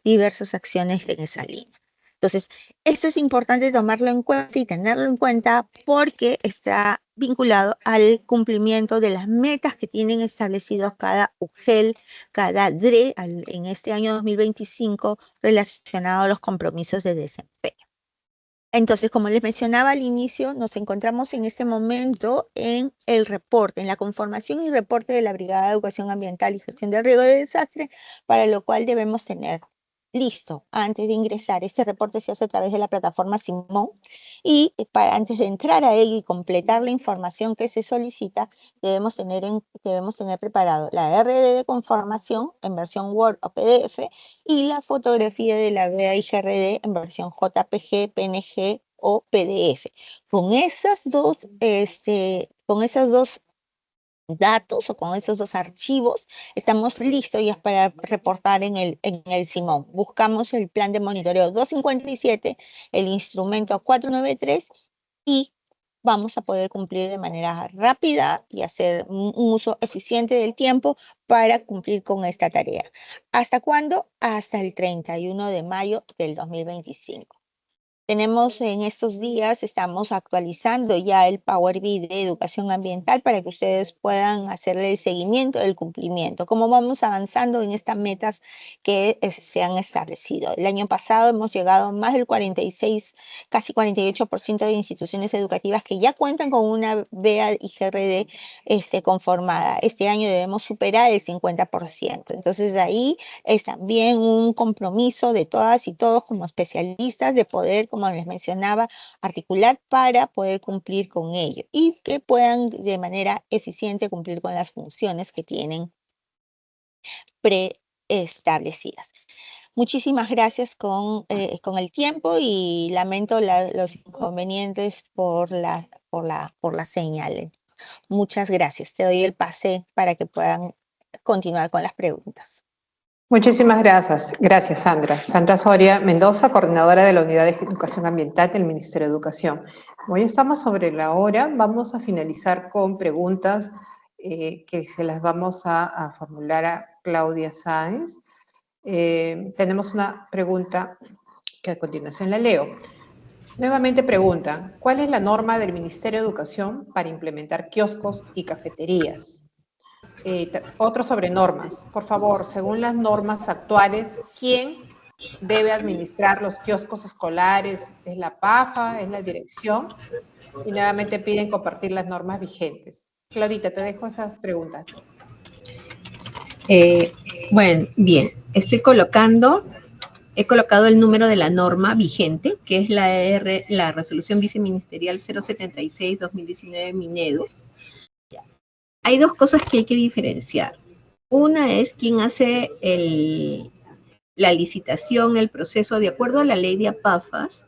diversas acciones en esa línea. Entonces, esto es importante tomarlo en cuenta y tenerlo en cuenta porque está vinculado al cumplimiento de las metas que tienen establecidos cada UGEL, cada DRE en este año 2025 relacionado a los compromisos de desempeño. Entonces, como les mencionaba al inicio, nos encontramos en este momento en el reporte, en la conformación y reporte de la Brigada de Educación Ambiental y Gestión de Riesgo de Desastre, para lo cual debemos tener listo antes de ingresar. Este reporte se hace a través de la plataforma Simón y antes de entrar a ello y completar la información que se solicita, debemos tener preparado la RD de conformación en versión Word o PDF y la fotografía de la BEA y GRD en versión JPG, PNG o PDF. Con esos dos datos o con esos dos archivos, estamos listos ya para reportar en el Simón. Buscamos el plan de monitoreo 257, el instrumento 493 y vamos a poder cumplir de manera rápida y hacer un uso eficiente del tiempo para cumplir con esta tarea. ¿Hasta cuándo? Hasta el 31 de mayo del 2025. Tenemos en estos días, estamos actualizando ya el Power BI de educación ambiental para que ustedes puedan hacerle el seguimiento del cumplimiento. Cómo vamos avanzando en estas metas que se han establecido. El año pasado hemos llegado a más del 46, casi 48% de instituciones educativas que ya cuentan con una BEA y GRD conformada. Este año debemos superar el 50%. Entonces ahí es también un compromiso de todas y todos como especialistas de poder, como les mencionaba, articular para poder cumplir con ello y que puedan de manera eficiente cumplir con las funciones que tienen preestablecidas. Muchísimas gracias con el tiempo y lamento los inconvenientes por la señal. Muchas gracias. Te doy el pase para que puedan continuar con las preguntas. Muchísimas gracias. Gracias, Sandra. Sandra Soria Mendoza, coordinadora de la Unidad de Educación Ambiental del Ministerio de Educación. Hoy estamos sobre la hora. Vamos a finalizar con preguntas que se las vamos a formular a Claudia Sáenz. Tenemos una pregunta que a continuación la leo. Nuevamente pregunta, ¿cuál es la norma del Ministerio de Educación para implementar kioscos y cafeterías? Otro sobre normas. Por favor, según las normas actuales, ¿quién debe administrar los kioscos escolares? ¿Es la PAFA? ¿Es la dirección? Y nuevamente piden compartir las normas vigentes. Claudita, te dejo esas preguntas. Bueno, bien. Estoy colocando he colocado el número de la norma vigente, que es la resolución viceministerial 076-2019 Minedu. Hay dos cosas que hay que diferenciar. Una es quién hace la licitación, el proceso, de acuerdo a la ley de APAFAS.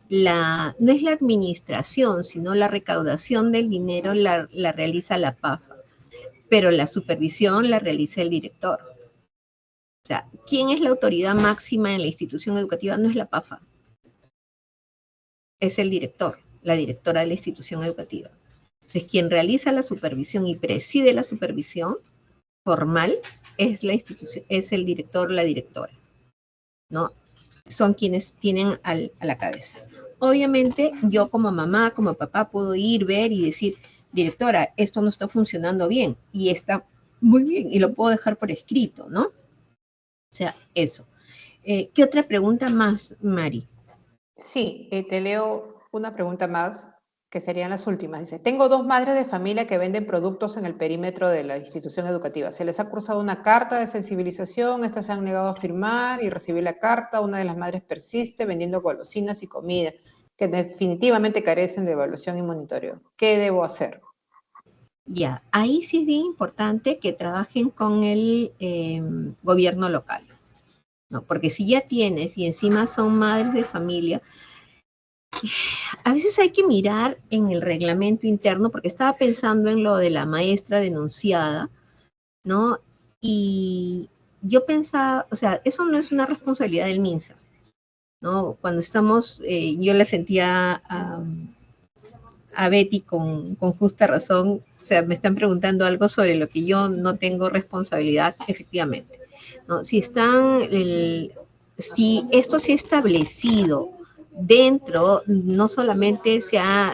No es la administración, sino la recaudación del dinero la realiza la APAFA, pero la supervisión la realiza el director. O sea, ¿quién es la autoridad máxima en la institución educativa? No es la APAFA, es el director, la directora de la institución educativa. Entonces, quien realiza la supervisión y preside la supervisión formal es la institución, es el director o la directora, ¿no? Son quienes tienen a la cabeza. Obviamente, yo como mamá, como papá, puedo ir, ver y decir, directora, esto no está funcionando bien, y está muy bien, y lo puedo dejar por escrito, ¿no? O sea, eso. ¿Qué otra pregunta más, Mari? Sí, te leo una pregunta más, que serían las últimas. Dice, tengo 2 madres de familia que venden productos en el perímetro de la institución educativa. Se les ha cursado una carta de sensibilización, estas se han negado a firmar y recibir la carta. Una de las madres persiste vendiendo golosinas y comida, que definitivamente carecen de evaluación y monitoreo. ¿Qué debo hacer? Ya, ahí sí es bien importante que trabajen con el gobierno local, ¿no? Porque si ya tienes y encima son madres de familia, a veces hay que mirar en el reglamento interno, porque estaba pensando en lo de la maestra denunciada, ¿no? Y yo pensaba, o sea, eso no es una responsabilidad del MINSA, ¿no? Cuando estamos, yo la sentía a Betty con justa razón, o sea, me están preguntando algo sobre lo que yo no tengo responsabilidad, efectivamente, ¿no? Si esto se ha establecido dentro, no solamente se ha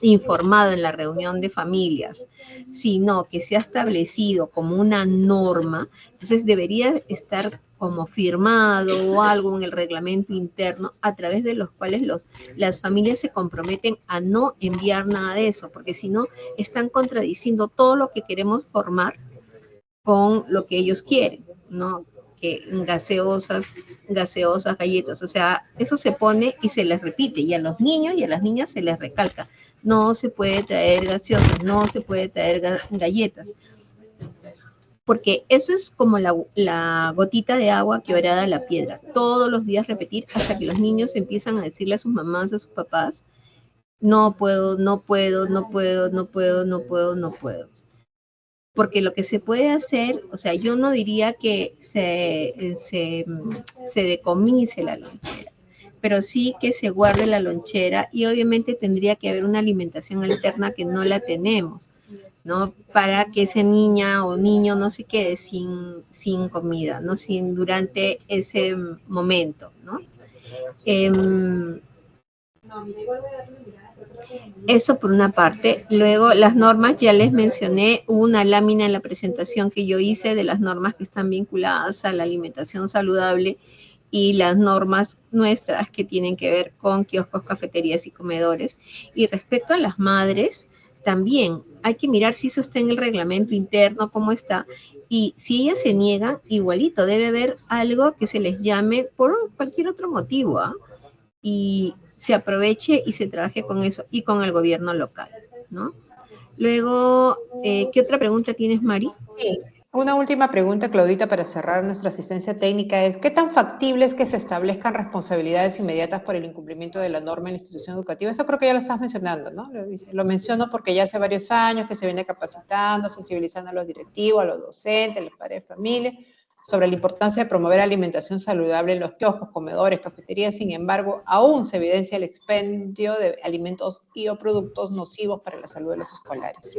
informado en la reunión de familias, sino que se ha establecido como una norma, entonces debería estar como firmado o algo en el reglamento interno a través de los cuales las familias se comprometen a no enviar nada de eso, porque si no están contradiciendo todo lo que queremos formar con lo que ellos quieren, ¿no? Que gaseosas, galletas, o sea, eso se pone y se les repite, y a los niños y a las niñas se les recalca, no se puede traer gaseosas, no se puede traer galletas, porque eso es como la gotita de agua que orada la piedra, todos los días repetir hasta que los niños empiezan a decirle a sus mamás, a sus papás, no puedo, no puedo, no puedo, no puedo, no puedo, no puedo. Porque lo que se puede hacer, o sea, yo no diría que se decomise la lonchera, pero sí que se guarde la lonchera y obviamente tendría que haber una alimentación alterna que no la tenemos, ¿no? Para que esa niña o niño no se quede sin comida, ¿no? Durante ese momento, ¿no? Eso por una parte. Luego, las normas, ya les mencioné, hubo una lámina en la presentación que yo hice de las normas que están vinculadas a la alimentación saludable y las normas nuestras que tienen que ver con kioscos, cafeterías y comedores. Y respecto a las madres, también hay que mirar si eso está en el reglamento interno, cómo está. Y si ellas se niegan, igualito, debe haber algo que se les llame por cualquier otro motivo, ¿ah? Y se aproveche y se trabaje con eso y con el gobierno local, ¿no? Luego, ¿qué otra pregunta tienes, Mari? Sí, una última pregunta, Claudita, para cerrar nuestra asistencia técnica es, ¿qué tan factible es que se establezcan responsabilidades inmediatas por el incumplimiento de la norma en la institución educativa? Eso creo que ya lo estás mencionando, ¿no? Lo menciono porque ya hace varios años que se viene capacitando, sensibilizando a los directivos, a los docentes, a los padres de familia, sobre la importancia de promover alimentación saludable en los kioscos, comedores, cafeterías. Sin embargo, aún se evidencia el expendio de alimentos y o productos nocivos para la salud de los escolares.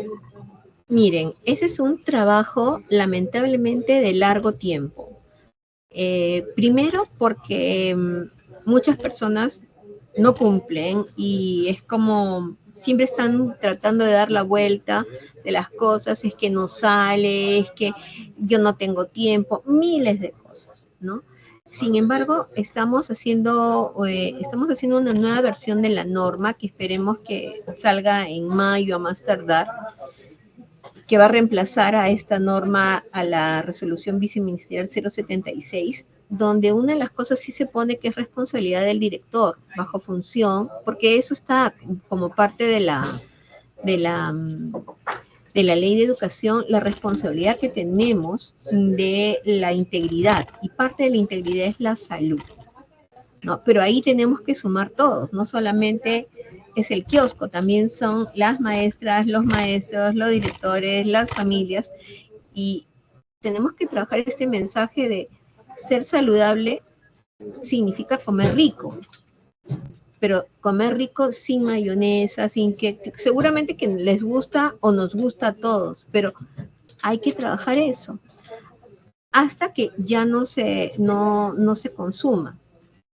Miren, ese es un trabajo lamentablemente de largo tiempo. Primero porque muchas personas no cumplen y es como siempre están tratando de dar la vuelta de las cosas, es que no sale, es que yo no tengo tiempo, miles de cosas, ¿no? Sin embargo, estamos haciendo una nueva versión de la norma que esperemos que salga en mayo a más tardar, que va a reemplazar a esta norma, a la resolución viceministerial 076, donde una de las cosas sí se pone que es responsabilidad del director, bajo función, porque eso está como parte de la ley de educación, la responsabilidad que tenemos de la integridad, y parte de la integridad es la salud, ¿no? Pero ahí tenemos que sumar todos, no solamente es el kiosco, también son las maestras, los maestros, los directores, las familias, y tenemos que trabajar este mensaje de ser saludable significa comer rico, pero comer rico sin mayonesa, sin que seguramente que les gusta o nos gusta a todos, pero hay que trabajar eso hasta que ya no se consuma.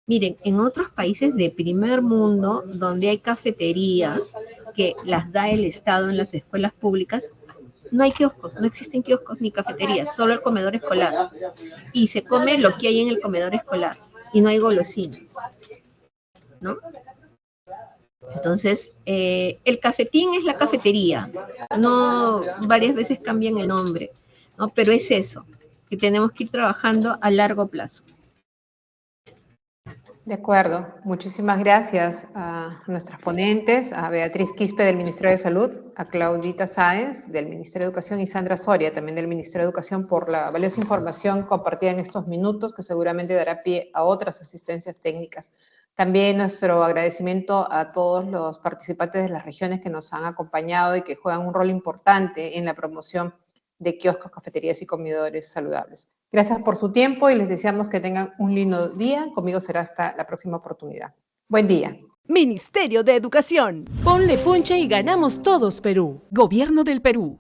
Miren, en otros países de primer mundo, donde hay cafeterías que las da el Estado en las escuelas públicas, no hay kioscos, no existen kioscos ni cafeterías, solo el comedor escolar. Y se come lo que hay en el comedor escolar y no hay golosinas, ¿no? Entonces, el cafetín es la cafetería, no varias veces cambian el nombre, ¿no? Pero es eso, que tenemos que ir trabajando a largo plazo. De acuerdo. Muchísimas gracias a nuestras ponentes, a Beatriz Quispe del Ministerio de Salud, a Claudita Sáenz del Ministerio de Educación y Sandra Soria también del Ministerio de Educación por la valiosa información compartida en estos minutos que seguramente dará pie a otras asistencias técnicas. También nuestro agradecimiento a todos los participantes de las regiones que nos han acompañado y que juegan un rol importante en la promoción de kioscos, cafeterías y comedores saludables. Gracias por su tiempo y les deseamos que tengan un lindo día. Conmigo será hasta la próxima oportunidad. Buen día. Ministerio de Educación. Ponle punche y ganamos todos Perú. Gobierno del Perú.